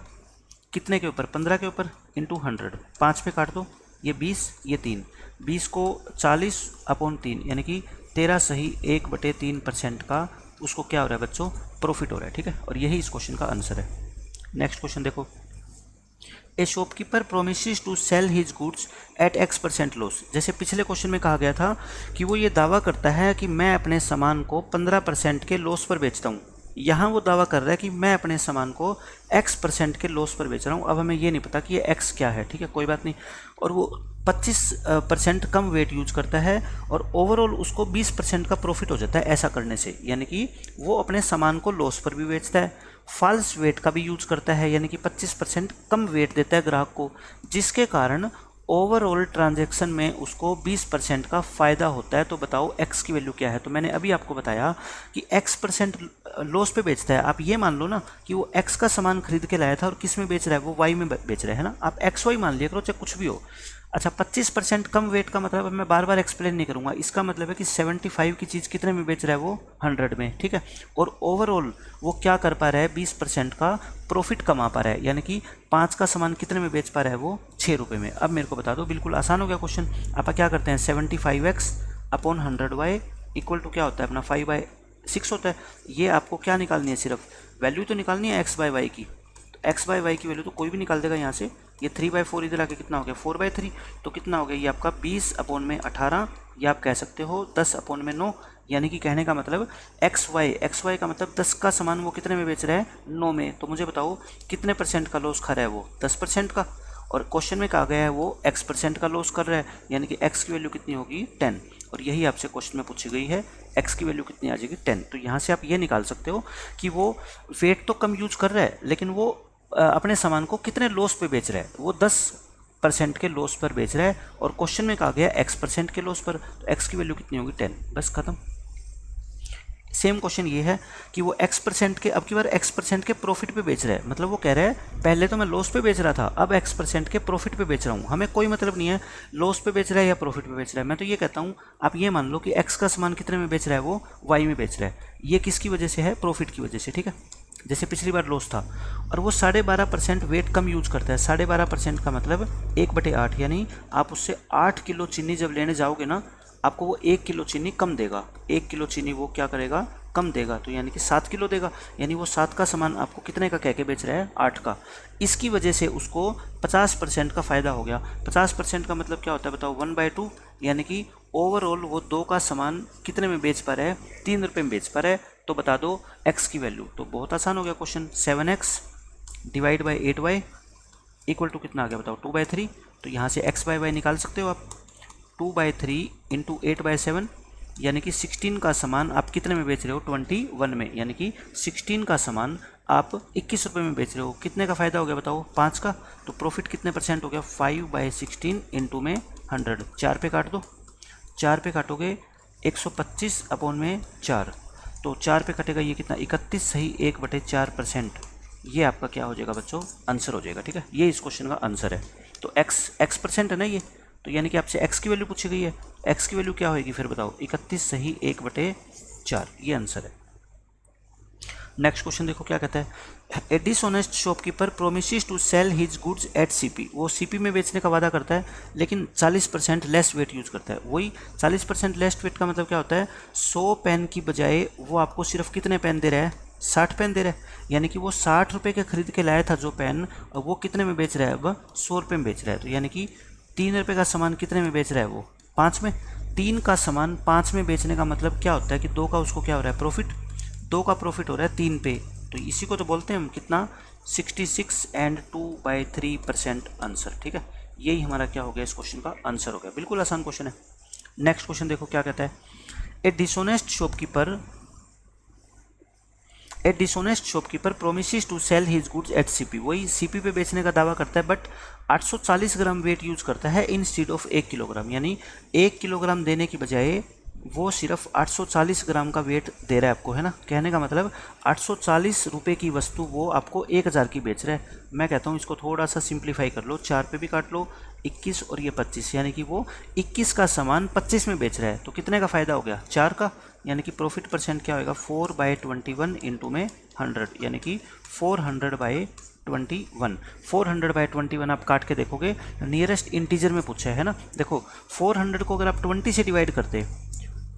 कितने के ऊपर, 15 के ऊपर, इंटू 100, 5 पे काट दो, ये 20 ये 3, 20 को 40/3, यानी कि 13 सही 1/3% का उसको क्या हो रहा है बच्चों, प्रॉफिट हो रहा है, ठीक है। और यही इस क्वेश्चन का आंसर है। नेक्स्ट क्वेश्चन देखो। A shopkeeper promises to sell his goods at X% loss. जैसे पिछले क्वेश्चन में कहा गया था कि वो ये दावा करता है कि मैं अपने सामान को 15% के लॉस पर बेचता हूँ। यहाँ वो दावा कर रहा है कि मैं अपने सामान को X% के लॉस पर बेच रहा हूँ। अब हमें ये नहीं पता कि ये X क्या है, ठीक है, कोई बात नहीं। और वो 25% कम वेट यूज करता है और ओवरऑल उसको 20% का प्रॉफिट हो जाता है ऐसा करने से। यानी कि वो अपने सामान को लॉस पर भी बेचता है, फॉल्स वेट का भी यूज करता है, यानी कि 25% कम वेट देता है ग्राहक को, जिसके कारण ओवरऑल ट्रांजैक्शन में उसको 20% का फ़ायदा होता है। तो बताओ x की वैल्यू क्या है। तो मैंने अभी आपको बताया कि x% लॉस पे बेचता है। आप ये मान लो ना कि वो x का सामान खरीद के लाया था और किस में बेच रहा है, वो y में बेच रहा है ना। आप XY मान लिया करो चाहे कुछ भी हो। अच्छा 25% कम वेट का मतलब, अब मैं बार बार एक्सप्लेन नहीं करूंगा, इसका मतलब है कि 75 की चीज़ कितने में बेच रहा है, वो 100 में, ठीक है। और ओवरऑल वो क्या कर पा रहा है, 20% का प्रॉफिट कमा पा रहा है, यानी कि 5 का सामान कितने में बेच पा रहा है, वो 6 रुपये में। अब मेरे को बता दो, बिल्कुल आसान हो गया क्वेश्चन। आप क्या करते हैं, 75x/100y इक्वल टू क्या होता है अपना 5/6 होता है। ये आपको क्या निकालनी है, सिर्फ वैल्यू तो निकालनी है x/y की। तो x/y की वैल्यू तो कोई भी निकाल देगा यहाँ से। ये 3/4 इधर आके कितना हो गया, 4/3। तो कितना हो गया ये आपका 20/18, या आप कह सकते हो 10/9। यानी कि कहने का मतलब XY का मतलब 10 का सामान वो कितने में बेच रहा है, 9 में। तो मुझे बताओ कितने % का लॉस खा रहा है वो, 10% का। और क्वेश्चन में कहा गया है वो X% का लॉस कर रहा है, यानी कि X की वैल्यू कितनी होगी, 10। और यही आपसे क्वेश्चन में पूछी गई है, X की वैल्यू कितनी आ जाएगी, 10। तो यहाँ से आप ये निकाल सकते हो कि वो वेट तो कम यूज कर रहा है, लेकिन वो अपने सामान को कितने लॉस पे बेच रहा है, वो 10% के लॉस पर बेच रहा है। और क्वेश्चन में कहा गया X% के लॉस पर, तो X की वैल्यू कितनी होगी, 10। बस खत्म। सेम क्वेश्चन ये है कि वो X% के, अब की बार X% के प्रॉफिट पे बेच रहा है। मतलब वो कह रहा है पहले तो मैं लॉस पे बेच रहा था, अब X% के प्रॉफिट पे बेच रहा हूँ। हमें कोई मतलब नहीं है लॉस पे बेच रहा है या प्रॉफिट पे बेच रहा है। मैं तो ये कहता हूँ आप ये मान लो कि X का सामान कितने में बेच रहा है, वो Y में बेच रहा है। ये किसकी वजह से है, प्रॉफिट की वजह से, ठीक है। जैसे पिछली बार लॉस था, और वो 12.5% वेट कम यूज करता है। 12.5% का मतलब 1/8, यानी आप उससे 8 किलो चीनी जब लेने जाओगे ना, आपको वो 1 किलो चीनी कम देगा। 1 किलो चीनी वो क्या करेगा, कम देगा। तो यानी कि 7 किलो देगा, यानी वो 7 का सामान आपको कितने का कह के बेच रहा है, 8 का। इसकी वजह से उसको 50% का फ़ायदा हो गया। 50% का मतलब क्या होता है बताओ, 1/2, यानी कि ओवरऑल वो 2 का सामान कितने में बेच पा रहा है, 3 रुपये में बेच पा रहा है। तो बता दो x की वैल्यू। तो बहुत आसान हो गया question. 7x divide by 8y equal to कितना आ गया बताओ, 2/3। तो यहाँ से x/y निकाल सकते हो आप। 2/3 इंटू 8/7, यानी कि 16 का सामान आप कितने में बेच रहे हो, 21 में, यानी कि 16 का सामान आप 21 रुपये में बेच रहे हो। कितने का फ़ायदा हो गया बताओ, 5 का। तो प्रॉफिट कितने परसेंट हो गया, 5/16 इंटू में 100, 4 पे काट दो, 4 पे काटोगे 125 अपॉन में 4, तो 4 पे कटेगा ये कितना, 31 सही 1/4%। ये आपका क्या हो जाएगा बच्चों, आंसर हो जाएगा। ठीक है, ये इस क्वेश्चन का आंसर है। तो x परसेंट है ना ये, तो यानी कि आपसे x की वैल्यू पूछी गई है, x की वैल्यू क्या होगी फिर बताओ, 31 सही 1/4, ये आंसर है। नेक्स्ट क्वेश्चन देखो क्या कहता है, a dishonest shopkeeper promises to sell his goods at CP. वो सीपी में बेचने का वादा करता है लेकिन 40% लेस वेट यूज़ करता है। वही 40% लेस वेट का मतलब क्या होता है, 100 पेन की बजाय वो आपको सिर्फ कितने पेन दे रहा है, 60 पेन दे रहा है। यानी कि वो 60 रुपये के खरीद के लाया था जो पेन, और वो कितने में बेच रहा है, अब 100 रुपये में बेच रहा है। तो यानी कि 3 रुपये का सामान कितने में बेच रहा है वो, 5 में। 3 का सामान 5 में बेचने का मतलब क्या होता है कि 2 का उसको क्या हो रहा है, प्रॉफिट। 2 का प्रॉफिट हो रहा है 3 पे, तो इसी को तो बोलते हैं हम कितना, 66 एंड 2/3% आंसर। ठीक है, यही हमारा क्या हो गया, इस क्वेश्चन का आंसर हो गया। बिल्कुल आसान क्वेश्चन है। नेक्स्ट क्वेश्चन देखो क्या कहता है, a dishonest shopkeeper promises to sell his goods at CP. वही सीपी पे बेचने का दावा करता है, बट 840 ग्राम वेट यूज करता है इंस्टीड ऑफ 1 किलोग्राम। यानी 1 किलोग्राम देने की बजाय वो सिर्फ 840 ग्राम का वेट दे रहा है आपको, है ना। कहने का मतलब 840 रुपये की वस्तु वो आपको 1000 की बेच रहा है। मैं कहता हूँ इसको थोड़ा सा सिंप्लीफाई कर लो, 4 पे भी काट लो, 21 और ये 25, यानी कि वो 21 का सामान 25 में बेच रहा है। तो कितने का फ़ायदा हो गया, 4 का। यानी कि प्रॉफिट परसेंट क्या होगा, 4/21 इंटू में 100, यानी कि 400/21। 400/21 आप काट के देखोगे, नियरेस्ट इंटीजर में पूछा है ना। देखो 400 को अगर आप 20 से डिवाइड करते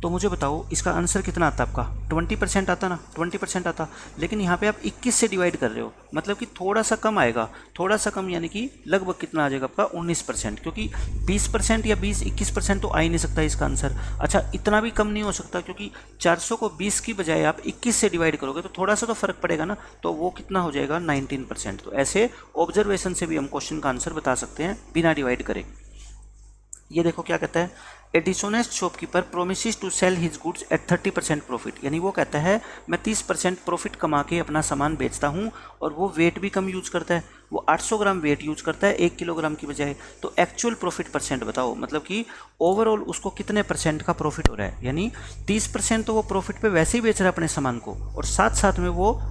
तो मुझे बताओ इसका आंसर कितना आता आपका, 20% आता ना, 20% आता। लेकिन यहाँ पे आप 21 से डिवाइड कर रहे हो, मतलब कि थोड़ा सा कम आएगा, थोड़ा सा कम, यानी कि लगभग कितना आ जाएगा आपका, 19%। क्योंकि 20% या 20-21% तो आ ही नहीं सकता इसका आंसर। अच्छा, इतना भी कम नहीं हो सकता, क्योंकि 400 को 20 की बजाय आप 21 से डिवाइड करोगे तो थोड़ा सा तो फर्क पड़ेगा ना, तो वो कितना हो जाएगा, 19%। तो ऐसे ऑब्जर्वेशन से भी हम क्वेश्चन का आंसर बता सकते हैं बिना डिवाइड करे। ये देखो क्या कहता है, a dishonest shopkeeper promises to sell his goods at 30% profit. यानी वो कहता है मैं 30% प्रॉफिट कमा के अपना सामान बेचता हूँ, और वो वेट भी कम यूज़ करता है, वो 800 ग्राम वेट यूज़ करता है 1 किलोग्राम की बजाय। तो एक्चुअल प्रॉफिट परसेंट बताओ, मतलब कि ओवरऑल उसको कितने परसेंट का प्रॉफिट हो रहा है। यानी 30% तो वो प्रॉफिट पे वैसे ही बेच रहा है अपने सामान को, और साथ साथ में वो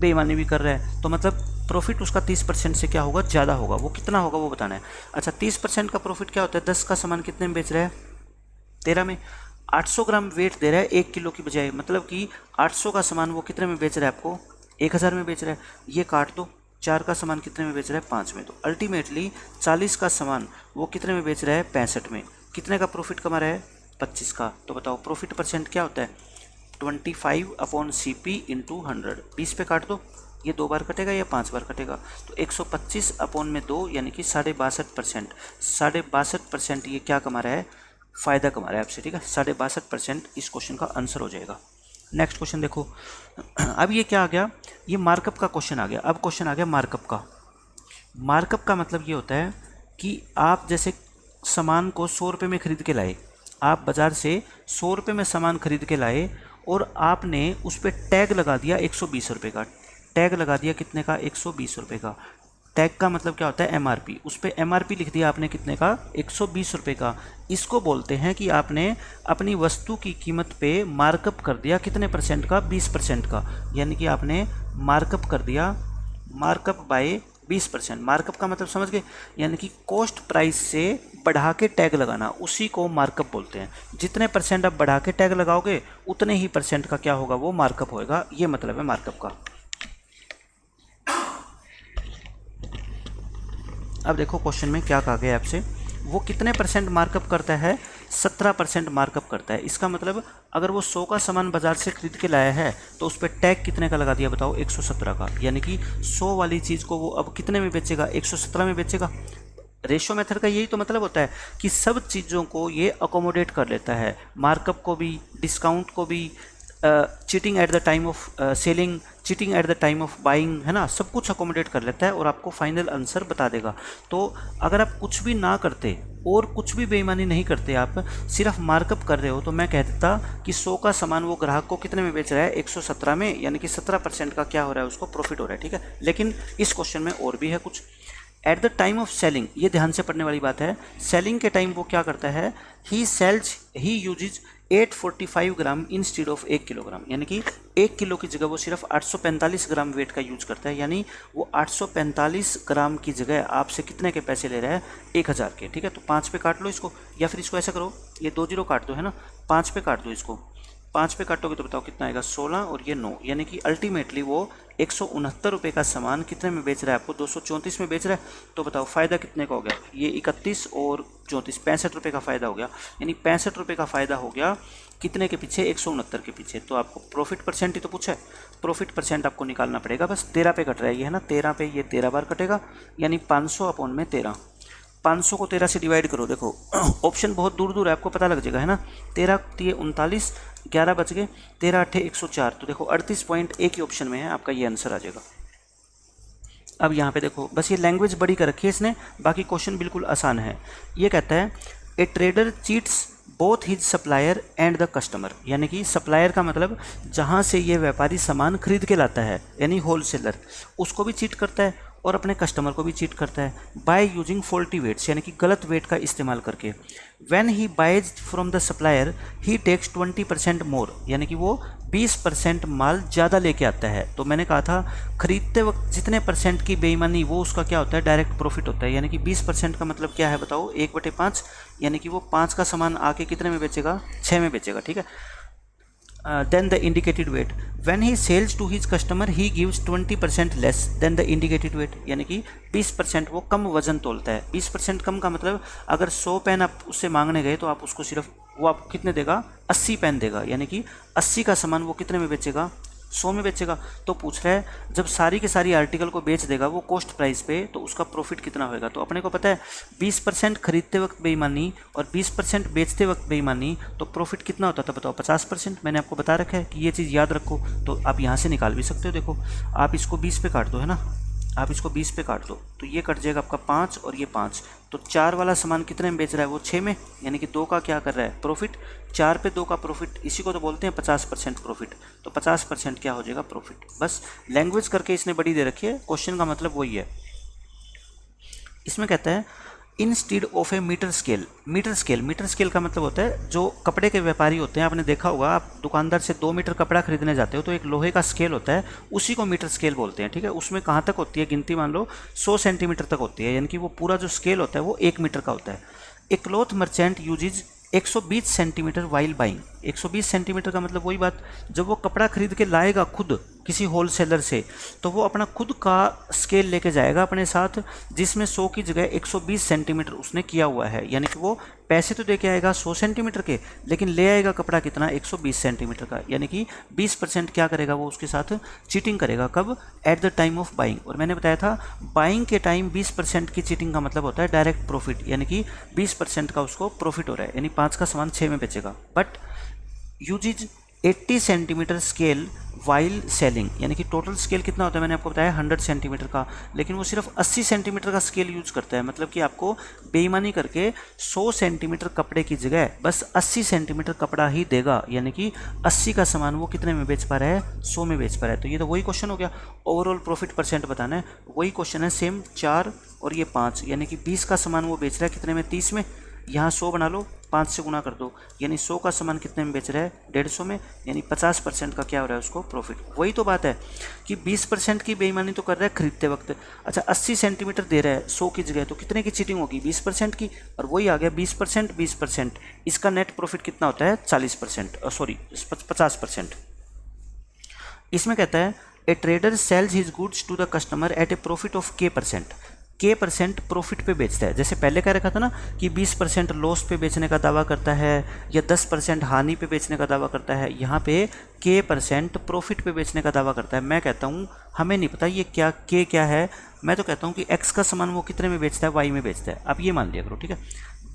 बेईमानी भी कर रहा है। तो मतलब प्रॉफिट उसका 30% से क्या होगा, ज़्यादा होगा। वो कितना होगा वो बताना है। अच्छा, 30% का प्रॉफिट क्या होता है, 10 का सामान कितने में बेच रहा है, 13 में। 800 ग्राम वेट दे रहा है 1 किलो की बजाय, मतलब कि 800 का सामान वो कितने में बेच रहा है आपको, 1000 में बेच रहा है। ये काट दो, 4 का सामान कितने में बेच रहा है, 5 में। तो अल्टीमेटली 40 का सामान वो कितने में बेच रहा है, 65 में। कितने का प्रॉफिट कमा रहा है, 25 का। तो बताओ प्रॉफिट परसेंट क्या होता है, 25/CP इंटू 100। 20 पे काट दो, ये 2 बार कटेगा या 5 बार कटेगा, तो 125/2 यानी कि 62.5%। 62.5% ये क्या कमा रहा है, फ़ायदा कमा रहा है आपसे। ठीक है, 62.5% इस क्वेश्चन का आंसर हो जाएगा। नेक्स्ट क्वेश्चन देखो, अब ये क्या आ गया, ये मार्कअप का क्वेश्चन आ गया। अब क्वेश्चन आ गया मार्कअप का। मार्कअप का मतलब ये होता है कि आप जैसे सामान को 100 रुपये में ख़रीद के लाए, आप बाज़ार से 100 रुपये में सामान खरीद के लाए, और आपने उस पर टैग लगा दिया 120 रुपये का। टैग लगा दिया कितने का, 120 रुपये का। टैग का मतलब क्या होता है, MRP। उस पर MRP लिख दिया आपने कितने का, 120 रुपये का। इसको बोलते हैं कि आपने अपनी वस्तु की कीमत पे मार्कअप कर दिया कितने परसेंट का, 20% का। यानी कि आपने मार्कअप कर दिया, मार्कअप बाय 20%। मार्कअप का मतलब समझ गए, यानी कि कॉस्ट प्राइस से बढ़ा के टैग लगाना, उसी को मार्कअप बोलते हैं। जितने परसेंट आप बढ़ा के टैग लगाओगे उतने ही परसेंट का क्या होगा, वो मार्कअप होएगा। ये मतलब है मार्कअप का। अब देखो क्वेश्चन में क्या कहा गया आपसे, वो कितने परसेंट मार्कअप करता है, 17% मार्कअप करता है। इसका मतलब अगर वो 100 का सामान बाजार से खरीद के लाया है तो उस पर टैग कितने का लगा दिया बताओ, 117 का। यानी कि 100 वाली चीज़ को वो अब कितने में बेचेगा, 117 में बेचेगा। रेशो मेथड का यही तो मतलब होता है कि सब चीज़ों को ये अकोमोडेट कर लेता है, मार्कअप को भी, डिस्काउंट को भी, cheating at the time of selling, cheating at the time of buying, है ना। सब कुछ अकोमोडेट कर लेता है और आपको फाइनल आंसर बता देगा। तो अगर आप कुछ भी ना करते और कुछ भी बेईमानी नहीं करते, आप सिर्फ मार्कअप कर रहे हो, तो मैं कह देता कि 100 का सामान वो ग्राहक को कितने में बेच रहा है, 117 में, यानी कि 17% का क्या हो रहा है, उसको प्रॉफिट हो रहा है। ठीक है, लेकिन इस क्वेश्चन में और भी है कुछ। At the time of selling, ये ध्यान से पढ़ने वाली बात है, सेलिंग के टाइम वो क्या करता है, he uses 845 gram instead of 1 kilogram, यानी कि 1 किलो की जगह वो सिर्फ 845 ग्राम वेट का यूज करता है, यानी वो 845 ग्राम की जगह आपसे कितने के पैसे ले रहा है, 1000 के। ठीक है, तो 5 पे काट लो इसको, या फिर इसको ऐसा करो, ये 2 जीरो काट दो, है ना, 5 पे काट दो इसको, 5 पे काटोगे तो बताओ कितना आएगा, 16 और ये 9, यानी कि अल्टीमेटली वो 169 रुपये का सामान कितने में बेच रहा है, आपको 234 में बेच रहा है। तो बताओ फ़ायदा कितने का हो गया, ये 31 और 34, 65 रुपये का फ़ायदा हो गया, यानी 65 रुपये का फ़ायदा हो गया कितने के पीछे, 169 के पीछे। तो आपको प्रॉफिट परसेंट ही तो पूछा है, प्रॉफिट परसेंट आपको निकालना पड़ेगा, बस 13 पे कट रहा है ये, है ना, 13 पे ये 13 बार कटेगा, यानी 500 अपॉन में 13, 500 को 13 से डिवाइड करो, देखो ऑप्शन बहुत दूर दूर है, आपको पता लग जाएगा, है ना, 13 3 39, 11 बच गए, 13 8 104, तो देखो 38 पॉइंट एक ही ऑप्शन में है, आपका ये आंसर आ जाएगा। अब यहाँ पे देखो, बस ये लैंग्वेज बड़ी कर रखी है इसने, बाकी क्वेश्चन बिल्कुल आसान है। ये कहता है a trader cheats both his supplier and the customer, यानी कि सप्लायर का मतलब जहाँ से ये व्यापारी सामान खरीद के लाता है, यानी होलसेलर, उसको भी चीट करता है और अपने कस्टमर को भी चीट करता है, बाय यूजिंग फॉल्टी वेट्स, यानी कि गलत वेट का इस्तेमाल करके। When he buys from the supplier he takes 20% more, यानी कि वो 20% माल ज़्यादा लेके आता है। तो मैंने कहा था खरीदते वक्त जितने परसेंट की बेईमानी, वो उसका क्या होता है, डायरेक्ट प्रॉफिट होता है, यानी कि 20% का मतलब क्या है बताओ, 1/5, यानी कि वो 5 का सामान आके कितने में बेचेगा, 6 में बेचेगा। ठीक है, then the indicated weight, when he sells to his customer he gives 20% less than the indicated weight, यानी कि 20% वो कम वजन तोलता है। 20% कम का मतलब अगर 100 पेन आप उससे मांगने गए तो आप उसको सिर्फ, वो आपको कितने देगा, 80 पेन देगा, यानी कि 80 का सामान वो कितने में बेचेगा, 100 में बेचेगा। तो पूछ रहा है जब सारी के सारी आर्टिकल को बेच देगा वो कॉस्ट प्राइस पे, तो उसका प्रॉफिट कितना होएगा। तो अपने को पता है 20% खरीदते वक्त बेईमानी और 20% बेचते वक्त बेईमानी, तो प्रॉफिट कितना होता था बताओ, 50%। मैंने आपको बता रखा है कि ये चीज़ याद रखो, तो आप यहाँ से निकाल भी सकते हो। देखो आप इसको 20 पे काट दो, है ना, आप इसको 20 पे काट दो, तो ये कट जाएगा आपका 5 और ये 5, तो 4 वाला सामान कितने में बेच रहा है, वो 6 में, यानी कि 2 का क्या कर रहा है, प्रॉफिट, 4 पे 2 का प्रॉफिट, इसी को तो बोलते हैं 50% प्रॉफिट। तो 50% क्या हो जाएगा, प्रॉफिट। बस लैंग्वेज करके इसने बड़ी दे रखी है, क्वेश्चन का मतलब वही है। इसमें कहता है instead of a meter scale, meter scale का मतलब होता है जो कपड़े के व्यापारी होते हैं, आपने देखा होगा, आप दुकानदार से 2 मीटर कपड़ा खरीदने जाते हो तो एक लोहे का स्केल होता है, उसी को मीटर स्केल बोलते हैं। ठीक है, उसमें कहाँ तक होती है गिनती, मान लो 100 सेंटीमीटर तक होती है, यानी कि वो पूरा जो स्केल होता है वो 1 मीटर का होता है। A cloth merchant uses 120 centimetre while buying, 120 centimetre का मतलब वही बात, जब वो कपड़ा खरीद के लाएगा खुद किसी होलसेलर से, तो वो अपना खुद का स्केल लेके जाएगा अपने साथ, जिसमें 100 की जगह 120 सेंटीमीटर उसने किया हुआ है, यानी कि वो पैसे तो दे के आएगा 100 सेंटीमीटर के, लेकिन ले आएगा कपड़ा कितना, 120 सेंटीमीटर का, यानी कि 20% क्या करेगा वो उसके साथ चीटिंग करेगा। कब, at the time of buying. और मैंने बताया था बाइंग के टाइम 20% की चीटिंग का मतलब होता है डायरेक्ट प्रॉफिट, यानी कि 20% का उसको प्रॉफिट हो रहा है, यानी 5 का सामान 6 में बेचेगा। But uses 80 centimeter scale while selling, यानी कि टोटल स्केल कितना होता है, मैंने आपको बताया 100 सेंटीमीटर का, लेकिन वो सिर्फ 80 सेंटीमीटर का स्केल यूज करता है, मतलब कि आपको बेईमानी करके 100 सेंटीमीटर कपड़े की जगह बस 80 सेंटीमीटर कपड़ा ही देगा, यानी कि 80 का सामान वो कितने में बेच पा रहा है, 100 में बेच पा रहा है। तो ये तो वही क्वेश्चन हो गया, ओवरऑल प्रॉफिट परसेंट बताना है, वही क्वेश्चन है सेम, 4 और ये 5, यानी कि 20 का सामान वो बेच रहा है कितने में, 30 में, यहाँ 100 बना लो, 5 से गुना कर दो, यानी 100 का सामान कितने में बेच रहा है, 150 में, यानी 50% का क्या हो रहा है उसको प्रॉफिट। वही तो बात है कि 20% की बेईमानी तो कर रहा है खरीदते वक्त, अच्छा 80 सेंटीमीटर दे रहा है 100 की जगह, तो कितने की चीटिंग होगी, 20% की, और वही आ गया 20%, इसका नेट प्रॉफिट कितना होता है, 40%, सॉरी 50%। इसमें कहता है a trader sells his goods to the customer at a profit of K% profit पे बेचता है। जैसे पहले कह रखा था ना कि 20% लॉस पे बेचने का दावा करता है या 10% हानि पे बेचने का दावा करता है, यहाँ पे K% प्रॉफिट पे बेचने का दावा करता है। मैं कहता हूँ हमें नहीं पता ये क्या K क्या है, मैं तो कहता हूँ कि X का सामान वो कितने में बेचता है, Y में बेचता है। आप ये मान लिया करो, ठीक है।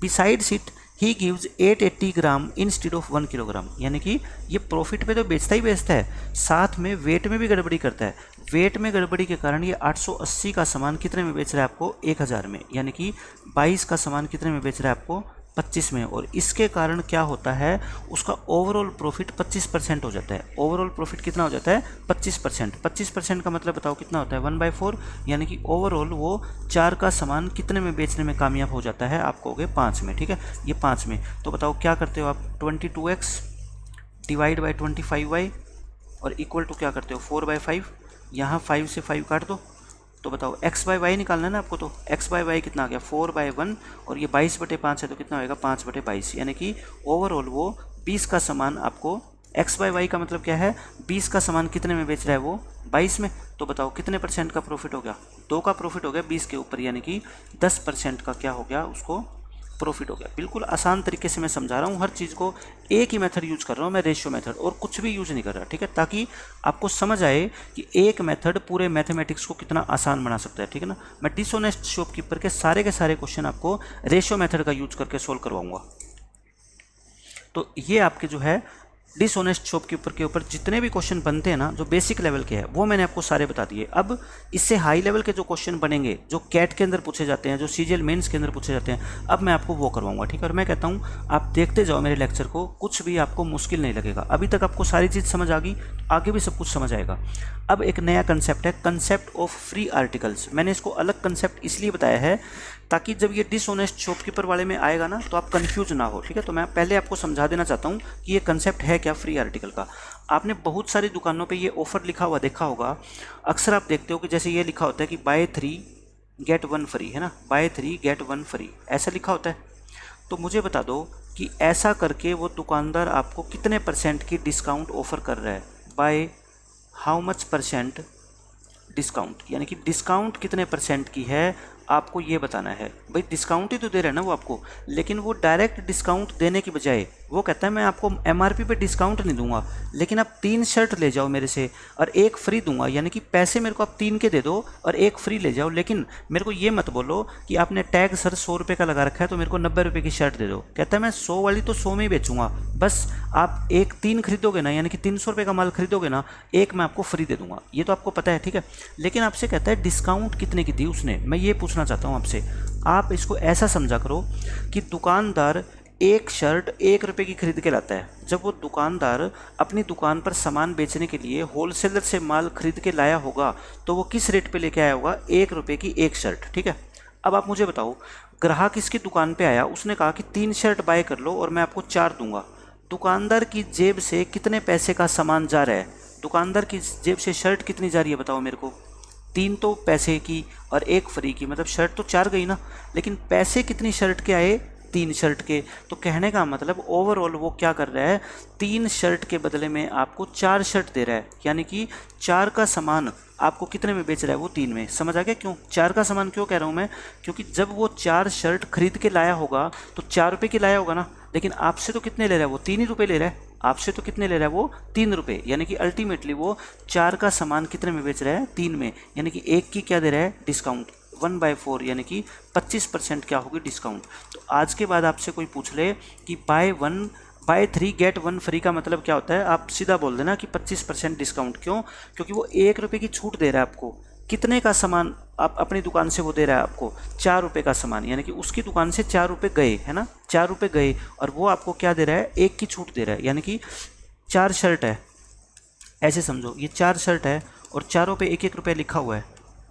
Besides it he gives 880 gram instead of 1 kilogram, यानी कि ये प्रॉफिट पे तो बेचता ही बेचता है, साथ में वेट में भी गड़बड़ी करता है। वेट में गड़बड़ी के कारण ये 880 का सामान कितने में बेच रहा है आपको, 1000 में, यानी कि 22 का सामान कितने में बेच रहा है आपको, 25 में। और इसके कारण क्या होता है, उसका ओवरऑल प्रॉफिट 25% हो जाता है। ओवरऑल प्रॉफिट कितना हो जाता है, 25%। 25% का मतलब बताओ कितना होता है, 1/4, यानी कि ओवरऑल वो 4 का सामान कितने में बेचने में कामयाब हो जाता है, आप कहोगे 5 में, ठीक है, ये 5 में। तो बताओ क्या करते हो आप, 22x डिवाइड बाई 25y और इक्वल टू क्या करते हो, 4/5, यहाँ 5 से 5 काट दो, तो बताओ x बाई वाई निकालना है ना आपको, तो x बाई वाई कितना आ गया, 4/1, और ये 22/5 है तो कितना होएगा, 5/22, यानी कि ओवरऑल वो 20 का सामान आपको, x बाई वाई का मतलब क्या है, 20 का सामान कितने में बेच रहा है वो, 22 में। तो बताओ कितने % का प्रॉफिट हो गया, 2 का प्रॉफिट हो गया 20 के ऊपर, यानी कि 10% का क्या हो गया, उसको प्रॉफिट हो गया। बिल्कुल आसान तरीके से मैं समझा रहा हूँ, हर चीज़ को एक ही मेथड यूज कर रहा हूँ मैं, रेशियो मेथड, और कुछ भी यूज नहीं कर रहा, ठीक है, ताकि आपको समझ आए कि एक मेथड पूरे मैथमेटिक्स को कितना आसान बना सकता है, ठीक है ना। मैं डिसऑनेस्ट शॉपकीपर के सारे क्वेश्चन आपको रेशियो मेथड का यूज करके सोल्व करवाऊंगा। तो ये आपके जो है डिसऑनेस्ट शॉपकीपर के ऊपर जितने भी क्वेश्चन बनते हैं ना, जो बेसिक लेवल के हैं, वो मैंने आपको सारे बता दिए। अब इससे हाई लेवल के जो क्वेश्चन बनेंगे, जो कैट के अंदर पूछे जाते हैं, जो सीजीएल मेंस के अंदर पूछे जाते हैं, अब मैं आपको वो करवाऊंगा, ठीक है। और मैं कहता हूँ आप देखते जाओ मेरे लेक्चर को, कुछ भी आपको मुश्किल नहीं लगेगा। अभी तक आपको सारी चीज़ समझ आ गई, आगे भी सब कुछ समझ आएगा। अब एक नया कंसेप्ट है, कंसेप्ट ऑफ फ्री आर्टिकल्स। मैंने इसको अलग कंसेप्ट इसलिए बताया है ताकि जब ये डिसऑनेस्ट शॉपकीपर वाले में आएगा ना, तो आप कंफ्यूज ना हो, ठीक है। तो मैं पहले आपको समझा देना चाहता हूँ कि ये कंसेप्ट है क्या फ्री आर्टिकल का। आपने बहुत सारी दुकानों पे ये ऑफर लिखा हुआ देखा होगा, अक्सर आप देखते हो कि जैसे ये लिखा होता है कि बाय 3 गेट 1 फ्री, है ना, बाय 3 गेट 1 फ्री, ऐसा लिखा होता है। तो मुझे बता दो कि ऐसा करके वो दुकानदार आपको कितने % की डिस्काउंट ऑफर कर रहा है, बाय हाउ मच % डिस्काउंट, यानी कि डिस्काउंट कितने % की है, आपको ये बताना है। भाई डिस्काउंट ही तो दे रहा है ना वो आपको, लेकिन वो डायरेक्ट डिस्काउंट देने की बजाय वो कहता है मैं आपको एमआरपी पे डिस्काउंट नहीं दूंगा, लेकिन आप 3 शर्ट ले जाओ मेरे से और 1 फ्री दूंगा, यानी कि पैसे मेरे को आप 3 के दे दो और 1 फ्री ले जाओ, लेकिन मेरे को ये मत बोलो कि आपने टैग सर 100 रुपये का लगा रखा है तो मेरे को 90 रुपये की शर्ट दे दो। कहता है मैं 100 वाली तो 100 में ही बेचूंगा, बस आप 3 खरीदोगे ना, यानी कि 300 रुपये का माल खरीदोगे ना, 1 मैं आपको फ्री दे दूंगा, ये तो आपको पता है, ठीक है। लेकिन आपसे कहता है डिस्काउंट कितने की दी उसने। मैं ये पूछना चाहता हूँ आपसे, आप इसको ऐसा समझा करो कि दुकानदार 1 शर्ट 1 रुपये की खरीद के लाता है। जब वो दुकानदार अपनी दुकान पर सामान बेचने के लिए होलसेलर से माल खरीद के लाया होगा तो वो किस रेट पे लेके आया होगा, 1 रुपये की 1 शर्ट, ठीक है। अब आप मुझे बताओ, ग्राहक इसकी दुकान पे आया, उसने कहा कि 3 शर्ट बाय कर लो और मैं आपको 4 दूंगा। दुकानदार की जेब से कितने पैसे का सामान जा रहा है, दुकानदार की जेब से शर्ट कितनी जा रही है बताओ मेरे को, 3 तो पैसे की और 1 फ्री की, मतलब शर्ट तो 4 गई ना, लेकिन पैसे कितनी शर्ट के आए, 3 शर्ट के। तो कहने का मतलब ओवरऑल वो क्या कर रहा है, 3 शर्ट के बदले में आपको 4 शर्ट दे रहा है, यानी कि 4 का सामान आपको कितने में बेच रहा है, वो 3 में। समझ आ गया क्यों 4 का सामान क्यों कह रहा हूँ मैं, क्योंकि जब वो 4 शर्ट खरीद के लाया होगा तो 4 रुपये की लाया होगा ना, लेकिन आपसे तो कितने ले रहा है वो, 3 ही रुपये ले रहा है, आपसे तो कितने ले रहा है वो, 3 रुपये, यानी कि अल्टीमेटली वो 4 का सामान कितने में बेच रहा है, 3 में, यानी कि 1 की क्या दे रहा है, डिस्काउंट, 1/4, यानी कि 25% क्या होगी, डिस्काउंट। तो आज के बाद आपसे कोई पूछ ले कि बाय 3 गेट 1 फ्री का मतलब क्या होता है, आप सीधा बोल देना कि 25% डिस्काउंट। क्यों, क्योंकि वो 1 रुपये की छूट दे रहा है आपको। कितने का सामान आप अपनी दुकान से वो दे रहा है आपको, 4 रुपये का सामान, यानी कि उसकी दुकान से 4 रुपये गए, है ना, 4 रुपये गए, और वो आपको क्या दे रहा है, 1 की छूट दे रहा है, यानी कि 4 शर्ट है, ऐसे समझो ये 4 शर्ट है और चारों पे 1-1 रुपये लिखा हुआ है,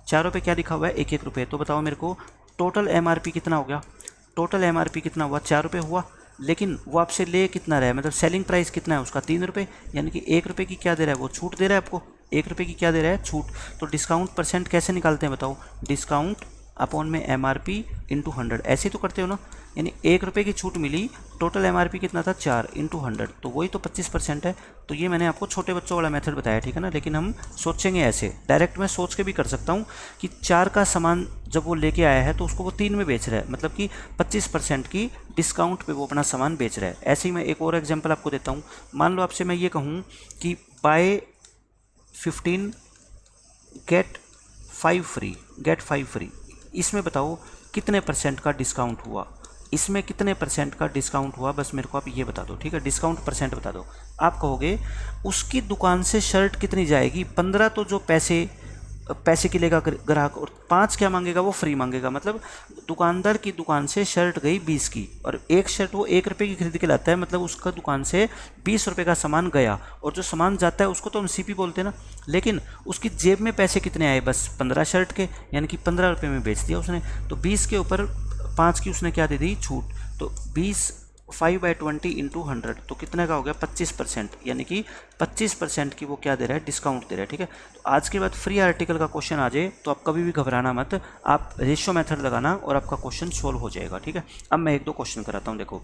चारों पे क्या लिखा हुआ है, 1-1 रुपये। तो बताओ मेरे को टोटल एमआरपी कितना हो गया, टोटल एमआरपी कितना हुआ, 4 रुपये हुआ, लेकिन वो आपसे ले कितना रहा है, मतलब सेलिंग प्राइस कितना है उसका, 3 रुपये, यानी कि 1 रुपये की क्या दे रहा है वो, छूट दे रहा है आपको, 1 रुपये की क्या दे रहा है, छूट। तो डिस्काउंट % कैसे निकालते हैं बताओ, डिस्काउंट अपॉन में एमआरपी इंटू 100, ऐसे ही तो करते हो ना, यानी 1 रुपये की छूट मिली, टोटल एमआरपी कितना था, 4 इंटू 100, तो वही तो 25% है। तो ये मैंने आपको छोटे बच्चों वाला मेथड बताया, ठीक है ना, लेकिन हम सोचेंगे ऐसे, डायरेक्ट मैं सोच के भी कर सकता हूँ कि 4 का सामान जब वो लेके आया है तो उसको वो 3 में बेच रहा है, मतलब कि 25% की डिस्काउंट पे वो अपना सामान बेच रहा है। ऐसे ही मैं एक और एग्जांपल आपको देता हूँ। मान लो आपसे मैं ये कहूँ कि बाय 15 गेट 5 फ्री, इसमें बताओ कितने % का डिस्काउंट हुआ, इसमें कितने परसेंट का डिस्काउंट हुआ, बस मेरे को आप ये बता दो, ठीक है, डिस्काउंट परसेंट बता दो। आप कहोगे उसकी दुकान से शर्ट कितनी जाएगी, 15 तो जो पैसे के लेगा ग्राहक, और 5 क्या मांगेगा, वो फ्री मांगेगा। मतलब दुकानदार की दुकान से शर्ट गई 20 की, और एक शर्ट वो 1 रुपये की खरीद के लाता है, मतलब उसका दुकान से 20 रुपये का सामान गया, और जो सामान जाता है उसको तो हम सीपी बोलते हैं ना, लेकिन उसकी जेब में पैसे कितने आए, बस 15 शर्ट के, यानी कि 15 रुपये में बेच दिया उसने। तो 20 के ऊपर 5 की उसने क्या दे दी, छूट। तो 20 5/20 इंटू 100 तो कितने का हो गया, 25%, यानी कि 25% की वो क्या दे रहा है, डिस्काउंट दे रहा है, ठीक है। तो आज के बाद फ्री आर्टिकल का क्वेश्चन आ जाए तो आप कभी भी घबराना मत, आप रेशियो मेथड लगाना और आपका क्वेश्चन सोल्व हो जाएगा, ठीक है। अब मैं 1-2 क्वेश्चन कराता हूँ, देखो।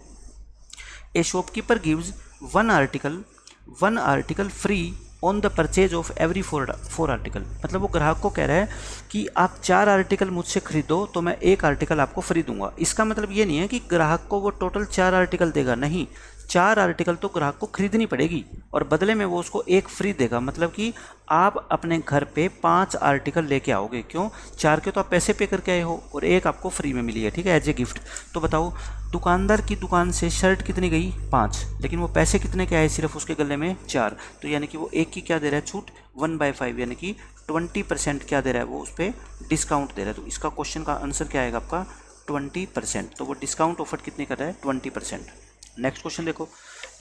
A shopkeeper gives one article free on the purchase of every 4 article. मतलब वो ग्राहक को कह रहा है कि आप 4 आर्टिकल मुझसे खरीदो तो मैं 1 आर्टिकल आपको फ्री दूंगा। इसका मतलब ये नहीं है कि ग्राहक को वो टोटल 4 आर्टिकल देगा, नहीं, 4 आर्टिकल तो ग्राहक को खरीदनी पड़ेगी और बदले में वो उसको 1 फ्री देगा। मतलब कि आप अपने घर पे 5 आर्टिकल लेके आओगे, क्यों, 4 के तो आप पैसे पे करके आए हो और 1 आपको फ्री में मिली है, ठीक है, एज ए गिफ्ट। तो बताओ दुकानदार की दुकान से शर्ट कितनी गई, 5, लेकिन वो पैसे कितने के आए, सिर्फ उसके गले में 4। तो यानी कि वो 1 की क्या दे रहा है, छूट, 1/5, यानी कि 20% क्या दे रहा है, वो उस पर डिस्काउंट दे रहा है। तो इसका क्वेश्चन का आंसर क्या आएगा आपका, 20%। तो वो डिस्काउंट ऑफर कितनी कर रहा है, 20%। नेक्स्ट क्वेश्चन देखो,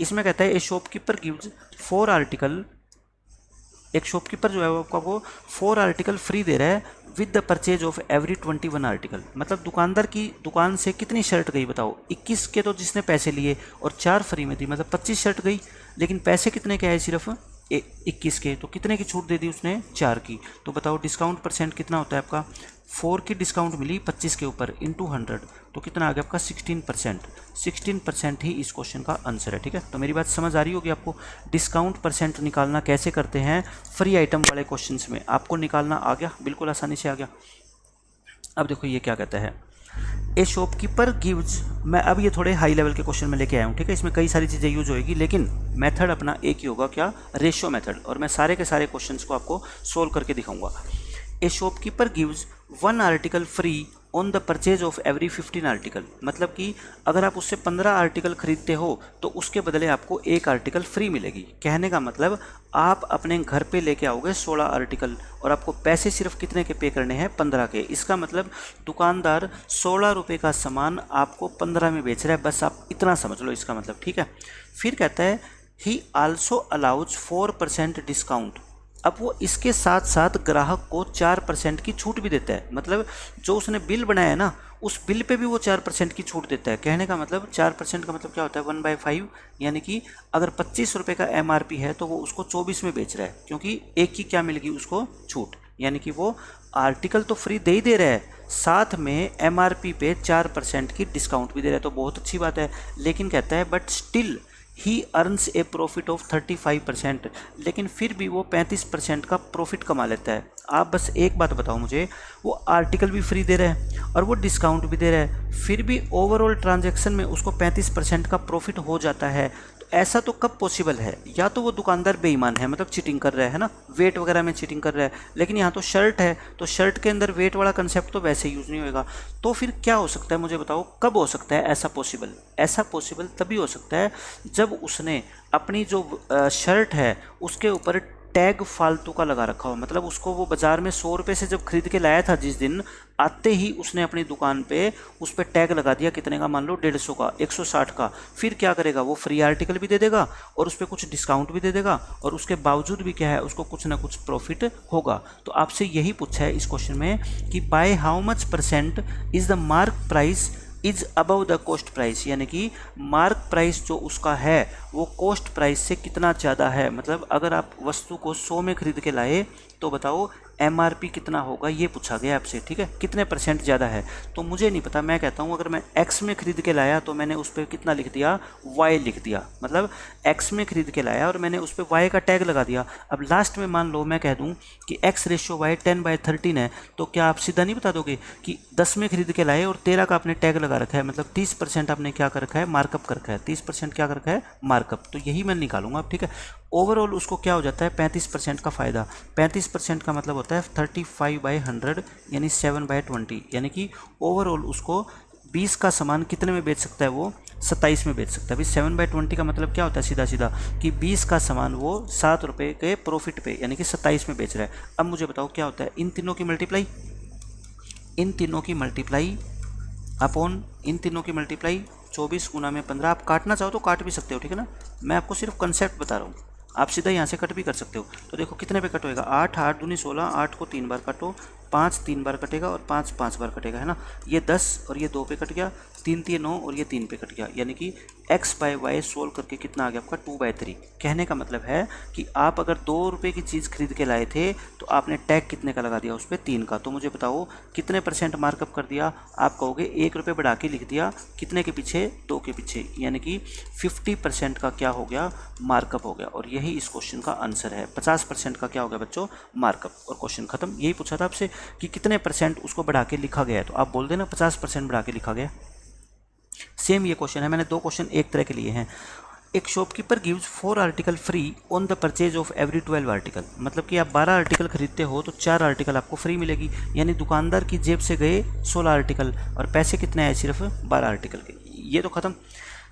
इसमें कहता है ए शॉपकीपर गिव्स 4 आर्टिकल, एक शॉपकीपर जो है वो आपको 4 आर्टिकल फ्री दे रहा है with the purchase of every 21 article. मतलब दुकानदार की दुकान से कितनी शर्ट गई बताओ, 21 के तो जिसने पैसे लिए और 4 फ्री में दी, मतलब 25 शर्ट गई, लेकिन पैसे कितने के आए, सिर्फ 21 के। तो कितने की छूट दे दी उसने, 4 की। तो बताओ डिस्काउंट परसेंट कितना होता है आपका, 4 की डिस्काउंट मिली 25 के ऊपर इंटू 100, तो कितना आ गया आपका 16%। 16% ही इस क्वेश्चन का आंसर है, ठीक है। तो मेरी बात समझ आ रही होगी आपको, डिस्काउंट परसेंट निकालना कैसे करते हैं फ्री आइटम वाले क्वेश्चंस में, आपको निकालना आ गया, बिल्कुल आसानी से आ गया। अब देखो ये क्या कहता है, ए शॉपकीपर गिव्स, मैं अब ये थोड़े हाई लेवल के क्वेश्चन में लेके आया हूँ, ठीक है, इसमें कई सारी चीज़ें यूज होगी, लेकिन मेथड अपना एक ही होगा, क्या, रेशियो मेथड, और मैं सारे के सारे क्वेश्चंस को आपको सोल्व करके दिखाऊंगा। ए shopkeeper gives 1 article free on the purchase of every 15 article. मतलब कि अगर आप उससे 15 आर्टिकल खरीदते हो तो उसके बदले आपको 1 आर्टिकल फ्री मिलेगी। कहने का मतलब आप अपने घर पे लेके आओगे 16 आर्टिकल और आपको पैसे सिर्फ कितने के पे करने हैं, 15 के। इसका मतलब दुकानदार 16 रुपये का सामान आपको 15 में बेच रहा है, बस आप इतना समझ लो इसका मतलब, ठीक है। फिर कहता है ही आल्सो अलाउज 4% डिस्काउंट। अब वो इसके साथ साथ ग्राहक को 4% की छूट भी देता है। मतलब जो उसने बिल बनाया है ना, उस बिल पे भी वो 4% की छूट देता है। कहने का मतलब 4% का मतलब क्या होता है, 1/5, यानी कि अगर 25 रुपये का MRP है तो वो उसको 24 में बेच रहा है, क्योंकि 1 की क्या मिलेगी उसको, छूट। यानी कि वो आर्टिकल तो फ्री दे ही दे रहा है, साथ में MRP पे 4% की डिस्काउंट भी दे रहा है, तो बहुत अच्छी बात है। लेकिन कहता है but still he earns A profit of 35%, लेकिन फिर भी वो 35% का प्रॉफिट कमा लेता है। आप बस एक बात बताओ मुझे, वो आर्टिकल भी फ्री दे रहा है और वो डिस्काउंट भी दे रहा है, फिर भी ओवरऑल ट्रांजैक्शन में उसको 35% का प्रॉफिट हो जाता है। तो ऐसा तो कब पॉसिबल है, या तो वो दुकानदार बेईमान है, मतलब चीटिंग कर रहा है ना, वेट वगैरह में चीटिंग कर रहा है, लेकिन यहाँ तो शर्ट है, तो शर्ट के अंदर वेट वाला कंसेप्ट तो वैसे यूज़ नहीं होएगा। तो फिर क्या हो सकता है, मुझे बताओ कब हो सकता है ऐसा पॉसिबल। ऐसा पॉसिबल तभी हो सकता है जब उसने अपनी जो शर्ट है उसके ऊपर टैग फालतू का लगा रखा हो। मतलब उसको वो बाज़ार में 100 रुपये से जब खरीद के लाया था, जिस दिन आते ही उसने अपनी दुकान पे उस पर टैग लगा दिया, कितने का, मान लो 150 का, 160 का। फिर क्या करेगा, वो फ्री आर्टिकल भी दे देगा और उस पर कुछ डिस्काउंट भी दे देगा, और उसके बावजूद भी क्या है, उसको कुछ ना कुछ प्रॉफिट होगा। तो आपसे यही पूछा है इस क्वेश्चन में कि by how much percent is the mark price is above the cost price, यानी कि मार्क प्राइस जो उसका है वो कॉस्ट प्राइस से कितना ज़्यादा है। मतलब अगर आप वस्तु को 100 में खरीद के लाए तो बताओ MRP कितना होगा, ये पूछा गया आपसे, ठीक है, कितने परसेंट ज़्यादा है। तो मुझे नहीं पता, मैं कहता हूँ अगर मैं X में खरीद के लाया तो मैंने उस पर कितना लिख दिया, Y लिख दिया। मतलब X में खरीद के लाया और मैंने उस पर Y का टैग लगा दिया। अब लास्ट में मान लो मैं कह दूँ कि X/Y 10/13 है, तो क्या आप सीधा नहीं बता दोगे कि 10 में खरीद के लाए और 13 का आपने टैग लगा रखा है, मतलब 30% आपने क्या कर रखा है, मार्कअप कर रखा है, 30% क्या कर रखा है, मार्कअप। तो यही मैं निकालूंगा अब, ठीक है। ओवरऑल उसको क्या हो जाता है, 35% का फ़ायदा। 35% का मतलब होता है 35/100, यानी 7/20, यानी कि ओवरऑल उसको 20 का सामान कितने में बेच सकता है, वो 27 में बेच सकता है। अभी 7/20 का मतलब क्या होता है, सीधा सीधा कि 20 का सामान वो 7 रुपये के प्रॉफिट पे यानी कि 27 में बेच रहा है। अब मुझे बताओ क्या होता है, इन तीनों की मल्टीप्लाई अपॉन इन तीनों की मल्टीप्लाई 24 गुना में 15। आप काटना चाहो तो काट भी सकते हो, ठीक है ना, मैं आपको सिर्फ कंसेप्ट बता रहा हूँ, आप सीधा यहाँ से कट भी कर सकते हो। तो देखो कितने पे कट होएगा, 8 8 दूनी 16, 8 को 3 बार काटो, 5 3 बार कटेगा और 5 5 बार कटेगा, है ना। ये 10 और ये 2 पे कट गया, 3 3 9 और ये 3 पे कट गया, यानी कि x बाय वाई सोल्व करके कितना आ गया आपका 2/3। कहने का मतलब है कि आप अगर 2 रुपये की चीज़ खरीद के लाए थे तो आपने टैग कितने का लगा दिया उस पर, 3 का। तो मुझे बताओ कितने % मार्कअप कर दिया, आप कहोगे 1 रुपये बढ़ा के लिख दिया, कितने के पीछे, 2 के पीछे, यानी कि 50% का क्या हो गया, मार्कअप हो गया। और यही इस क्वेश्चन का आंसर है, 50% का क्या हो गया बच्चों, मार्कअप, और क्वेश्चन खत्म। यही पूछा था आपसे कि कितने % उसको बढ़ा के लिखा गया है, तो आप बोल देना 50% बढ़ा के लिखा गया। सेम ये क्वेश्चन है, मैंने 2 क्वेश्चन एक तरह के लिए हैं। एक shopkeeper gives 4 article free on the purchase of every 12 article, मतलब कि आप 12 आर्टिकल खरीदते हो तो 4 आर्टिकल आपको फ्री मिलेगी, यानी दुकानदार की जेब से गए 16 आर्टिकल और पैसे कितने आए, सिर्फ 12 आर्टिकल के। ये तो खत्म।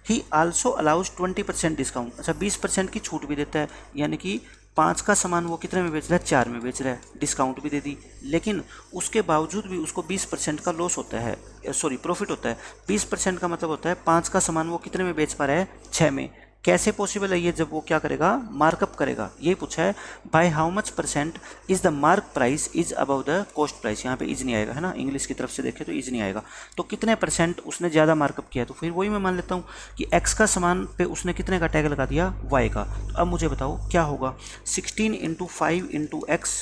ही आल्सो अलाउज 20% डिस्काउंट, अच्छा 20% की छूट भी देता है, यानी कि 5 का सामान वो कितने में बेच रहा है, 4 में बेच रहा है, डिस्काउंट भी दे दी, लेकिन उसके बावजूद भी उसको 20% का लॉस होता है, सॉरी प्रॉफिट होता है। 20% का मतलब होता है 5 का सामान वो कितने में बेच पा रहा है, 6 में। कैसे पॉसिबल है ये, जब वो क्या करेगा, मार्कअप करेगा। यही पूछा है, by how much % is the mark price is above the cost price, यहाँ पे इज नहीं आएगा, है ना, इंग्लिश की तरफ से देखें तो इज नहीं आएगा। तो कितने % उसने ज़्यादा मार्कअप किया, तो फिर वही मैं मान लेता हूँ कि x का सामान पे उसने कितने का टैग लगा दिया, y का। तो अब मुझे बताओ क्या होगा, 16 × 5 × x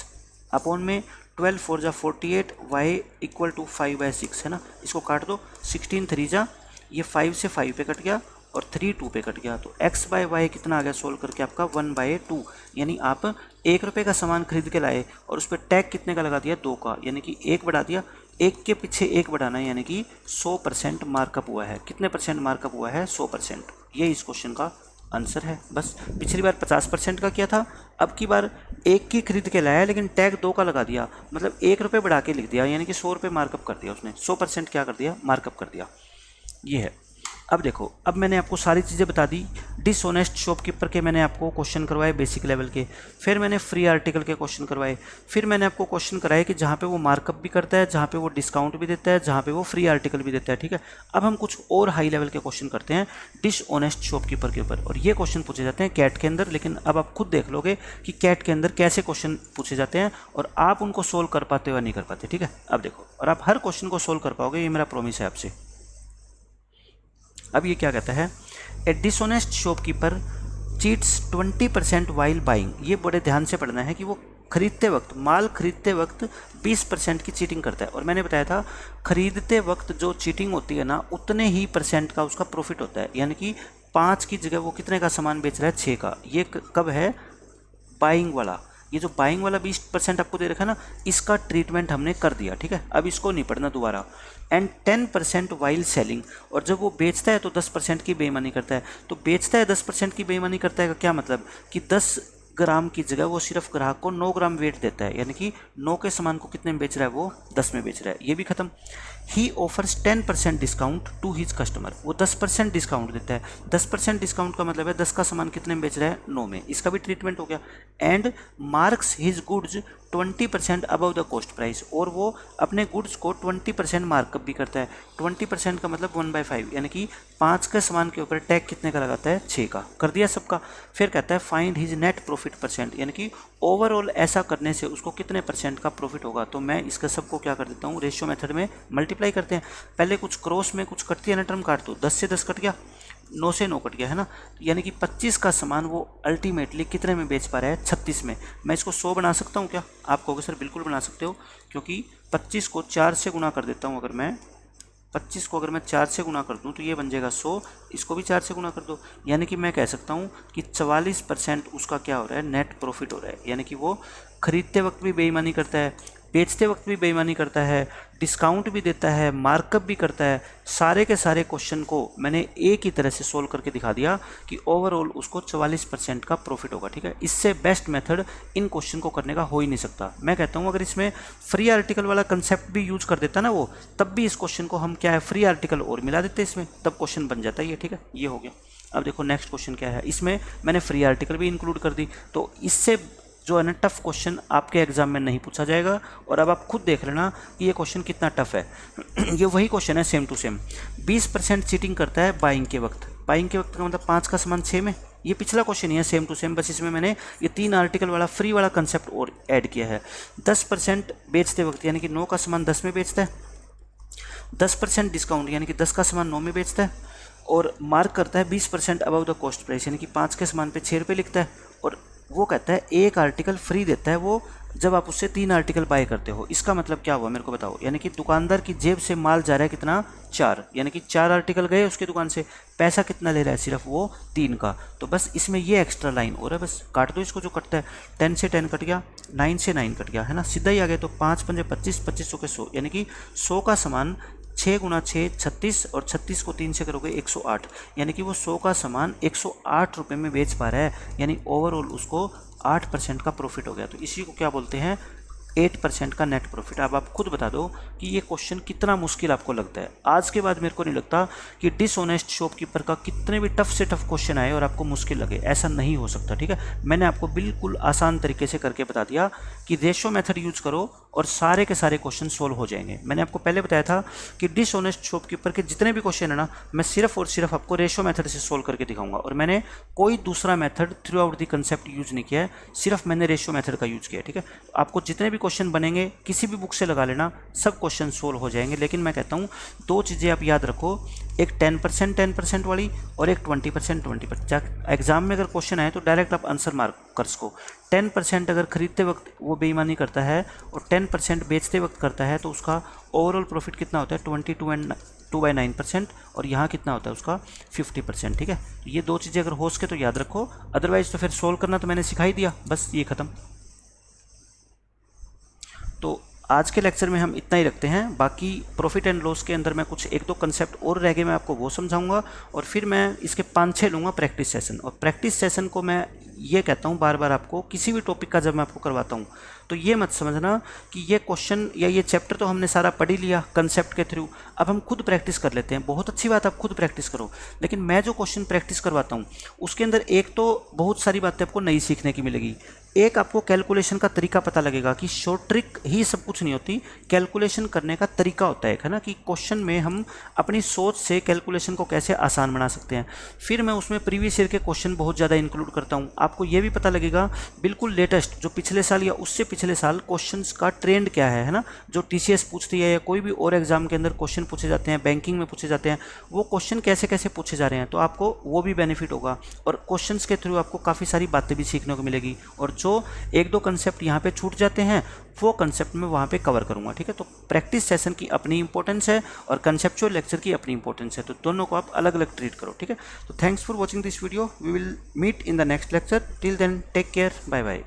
अपॉन में 12 4 जा 48, y इक्वल टू 5/6, है ना। इसको काट दो, 16 3 जा, ये 5 से 5 पे कट गया और 3 2 पे कट गया, तो x बाय वाई कितना आ गया सोल्व करके आपका 1/2, यानी आप 1 रुपये का सामान खरीद के लाए और उस पर टैग कितने का लगा दिया, 2 का, यानी कि 1 बढ़ा दिया, 1 के पीछे 1 बढ़ाना है, यानी कि 100% मार्कअप हुआ है। कितने % मार्कअप हुआ है, 100%। ये इस क्वेश्चन का आंसर है। बस पिछली बार 50% का किया था, अब की बार 1 की खरीद के लाया लेकिन टैग 2 का लगा दिया, मतलब 1 रुपये बढ़ा के लिख दिया, यानी कि 100 रुपये मार्कअप कर दिया उसने, 100% क्या कर दिया, मार्कअप कर दिया। ये है। अब देखो, अब मैंने आपको सारी चीज़ें बता दी। डिसऑनेस्ट शॉपकीपर के मैंने आपको क्वेश्चन करवाए बेसिक लेवल के, फिर मैंने फ्री आर्टिकल के क्वेश्चन करवाए, फिर मैंने आपको क्वेश्चन कराए कि जहाँ पे वो मार्कअप भी करता है, जहाँ पे वो डिस्काउंट भी देता है, जहाँ पे वो फ्री आर्टिकल भी देता है, ठीक है। अब हम कुछ और हाई लेवल के क्वेश्चन करते हैं डिसऑनेस्ट शॉपकीपर के ऊपर, और ये क्वेश्चन पूछे जाते हैं कैट के अंदर, लेकिन अब आप खुद देख लोगे कि कैट के अंदर कैसे क्वेश्चन पूछे जाते हैं और आप उनको सोल्व कर पाते हो या नहीं कर पाते, ठीक है। अब देखो, और आप हर क्वेश्चन को सोल्व कर पाओगे, ये मेरा प्रॉमिस है आपसे। अब ये क्या कहता है, a dishonest shopkeeper cheats 20% while buying. ये बड़े ध्यान से पढ़ना है कि वो खरीदते वक्त, माल खरीदते वक्त 20% की चीटिंग करता है, और मैंने बताया था खरीदते वक्त जो चीटिंग होती है ना, उतने ही % का उसका प्रॉफिट होता है, यानी कि 5 की जगह वो कितने का सामान बेच रहा है, 6 का। ये कब है, बाइंग वाला। ये जो बाइंग वाला 20% आपको दे रखा है ना, इसका ट्रीटमेंट हमने कर दिया, ठीक है। अब इसको नहीं पढ़ना दोबारा। एंड 10% वाइल सेलिंग, और जब वो बेचता है तो 10% की बेईमानी करता है। तो बेचता है 10% की बेईमानी करता है का क्या मतलब कि 10 ग्राम की जगह वो सिर्फ ग्राहक को 9 ग्राम वेट देता है, यानी कि 9 के सामान को कितने में बेच रहा है, वो 10 में बेच रहा है। ये भी खत्म। He offers 10% discount to his customer, वो 10% डिस्काउंट देता है। 10% डिस्काउंट का मतलब है 10 का सामान कितने में बेच रहा है, 9 में, इसका भी ट्रीटमेंट हो गया। And marks his goods 20% above the cost price, और वो अपने गुड्स को 20% मार्कअप भी करता है। 20% का मतलब 1/5, यानी कि 5 के सामान के ऊपर टैग कितने का लगाता है, 6 का। कर दिया सबका। फिर कहता है फाइंड हिज नेट प्रॉफिट %, यानी कि ओवरऑल ऐसा करने से उसको कितने % का प्रॉफिट होगा। तो मैं इसका सबको क्या कर देता हूँ, रेशियो मेथड में मल्टीप्लाई करते हैं। पहले कुछ क्रॉस में कुछ कटती है ना, टर्म काट दो, 10 से 10 कट गया, 9 से 9 कट गया, है ना। यानी कि 25 का सामान वो अल्टीमेटली कितने में बेच पा रहा है, 36 में। मैं इसको 100 बना सकता हूँ क्या, आप कहोगे सर बिल्कुल बना सकते हो, क्योंकि 25 को 4 से गुना कर देता हूँ। अगर मैं 25 को अगर मैं 4 से गुना कर दूं तो ये बन जाएगा 100, इसको भी 4 से गुना कर दो, यानी कि मैं कह सकता हूँ कि 44% उसका क्या हो रहा है, नेट प्रॉफिट हो रहा है। यानी कि वो खरीदते वक्त भी बेईमानी करता है, बेचते वक्त भी बेईमानी करता है, डिस्काउंट भी देता है, मार्कअप भी करता है। सारे के सारे क्वेश्चन को मैंने एक ही तरह से सोल्व करके दिखा दिया कि ओवरऑल उसको 44% का प्रॉफिट होगा। ठीक है, इससे बेस्ट मेथड इन क्वेश्चन को करने का हो ही नहीं सकता। मैं कहता हूँ अगर इसमें फ्री आर्टिकल वाला कंसेप्ट भी यूज कर देता ना वो, तब भी इस क्वेश्चन को हम क्या है फ्री आर्टिकल और मिला देते इसमें, तब क्वेश्चन बन जाता है ये। ठीक है, ये हो गया। अब देखो नेक्स्ट क्वेश्चन क्या है, इसमें मैंने फ्री आर्टिकल भी इंक्लूड कर दी, तो इससे जो है ना टफ क्वेश्चन आपके एग्जाम में नहीं पूछा जाएगा। और अब आप खुद देख लेना कि ये क्वेश्चन कितना टफ है। ये वही क्वेश्चन है सेम टू सेम। 20% चीटिंग करता है बाइंग के वक्त। बाइंग के वक्त का मतलब 5 का सामान 6 में। ये पिछला क्वेश्चन ही है सेम टू सेम, बस इसमें मैंने ये 3 आर्टिकल वाला फ्री वाला कंसेप्ट और ऐड किया है। 10% बेचते वक्त यानी कि 9 का सामान 10 में बेचता है। 10% डिस्काउंट यानी कि 10 का सामान 9 में बेचता है। और मार्क करता है 20% अबव द कॉस्ट प्राइस यानी कि 5 के सामान पे 6 रुपये लिखता है। और वो कहता है एक आर्टिकल फ्री देता है वो जब आप उससे 3 आर्टिकल बाय करते हो। इसका मतलब क्या हुआ मेरे को बताओ। यानी कि दुकानदार की जेब से माल जा रहा है कितना, 4, यानी कि 4 आर्टिकल गए उसकी दुकान से, पैसा कितना ले रहा है सिर्फ वो 3 का। तो बस इसमें ये एक्स्ट्रा लाइन और है, बस काट दो इसको जो कटता है। 10 से 10 कट गया, 9 से 9 कट गया, है ना, सीधा ही आ गया। तो 5 पंजे 25, 2500 के 100 यानी कि 100 का सामान 6 गुना 6 36 और 36 को 3 से करोगे 108, यानी कि वो 100 का सामान 108 रुपये में बेच पा रहा है, यानी ओवरऑल उसको 8% का प्रॉफिट हो गया। तो इसी को क्या बोलते हैं, 8% का नेट प्रॉफिट। अब आप खुद बता दो कि ये क्वेश्चन कितना मुश्किल आपको लगता है। आज के बाद मेरे को नहीं लगता कि डिसऑनेस्ट शॉपकीपर का कितने भी टफ से टफ क्वेश्चन आए और आपको मुश्किल लगे, ऐसा नहीं हो सकता। ठीक है, मैंने आपको बिल्कुल आसान तरीके से करके बता दिया कि रेशो मेथड यूज करो और सारे के सारे क्वेश्चन सोल्व हो जाएंगे। मैंने आपको पहले बताया था कि डिसऑनेस्ट शॉपकीपर के जितने भी क्वेश्चन है ना, मैं सिर्फ और सिर्फ आपको रेशो मेथड से सोल्व करके दिखाऊंगा। और मैंने कोई दूसरा method through out the concept use नहीं किया है, सिर्फ मैंने रेशो मेथड का यूज किया है। ठीक है, आपको जितने भी क्वेश्चन बनेंगे किसी भी बुक से लगा लेना, सब क्वेश्चन सोल्व हो जाएंगे। लेकिन मैं कहता हूँ 2 चीज़ें आप याद रखो, एक 10% वाली और एक 20%। एग्जाम में अगर क्वेश्चन आए तो डायरेक्ट आप आंसर मार्क कर सको। 10% अगर खरीदते वक्त वो बेईमानी करता है और 10% बेचते वक्त करता है, तो उसका ओवरऑल प्रॉफिट कितना होता है 22/9%, और यहाँ कितना होता है उसका 50%। ठीक है, ये 2 चीज़ें अगर हो सके तो याद रखो, अदरवाइज तो फिर सोल्व करना तो मैंने सिखा ही दिया, बस ये ख़त्म। तो आज के लेक्चर में हम इतना ही रखते हैं। बाकी प्रॉफिट एंड लॉस के अंदर मैं कुछ 1-2 कंसेप्ट और रह गए, मैं आपको वो समझाऊंगा और फिर मैं इसके 5-6 लूँगा प्रैक्टिस सेशन। और प्रैक्टिस सेशन को मैं ये कहता हूँ बार बार आपको, किसी भी टॉपिक का जब मैं आपको करवाता हूँ तो ये मत समझना कि ये क्वेश्चन या ये चैप्टर तो हमने सारा पढ़ ही लिया कंसेप्ट के थ्रू, अब हम खुद प्रैक्टिस कर लेते हैं। बहुत अच्छी बात, आप खुद प्रैक्टिस करो, लेकिन मैं जो क्वेश्चन प्रैक्टिस करवाता हूँ उसके अंदर एक तो बहुत सारी बातें आपको नई सीखने की मिलेगी, एक आपको कैलकुलेशन का तरीका पता लगेगा कि शॉर्ट ट्रिक ही सब कुछ नहीं होती, कैलकुलेशन करने का तरीका होता है ना, कि क्वेश्चन में हम अपनी सोच से कैलकुलेशन को कैसे आसान बना सकते हैं। फिर मैं उसमें प्रीवियस ईयर के क्वेश्चन बहुत ज़्यादा इंक्लूड करता हूँ। आपको ये भी पता लगेगा बिल्कुल लेटेस्ट जो पिछले साल या उससे पिछले साल क्वेश्चंस का ट्रेंड क्या है ना, जो टीसीएस पूछती है या कोई भी और एग्जाम के अंदर क्वेश्चन पूछे जाते हैं, बैंकिंग में पूछे जाते हैं, वो क्वेश्चन कैसे कैसे पूछे जा रहे हैं, तो आपको वो भी बेनिफिट होगा। और क्वेश्चंस के थ्रू आपको काफ़ी सारी बातें भी सीखने को मिलेगी, और जो 1-2 कंसेप्ट यहाँ पे छूट जाते हैं वो कंसेप्ट मैं वहाँ पे कवर करूँगा। ठीक है, तो प्रैक्टिस सेशन की अपनी इंपॉर्टेंस है और कंसेप्चुअल लेक्चर की अपनी इंपॉर्टेंस है, तो दोनों को आप अलग अलग ट्रीट करो। ठीक है, तो thanks for watching this video, we will meet in the next lecture, till then take care, bye bye.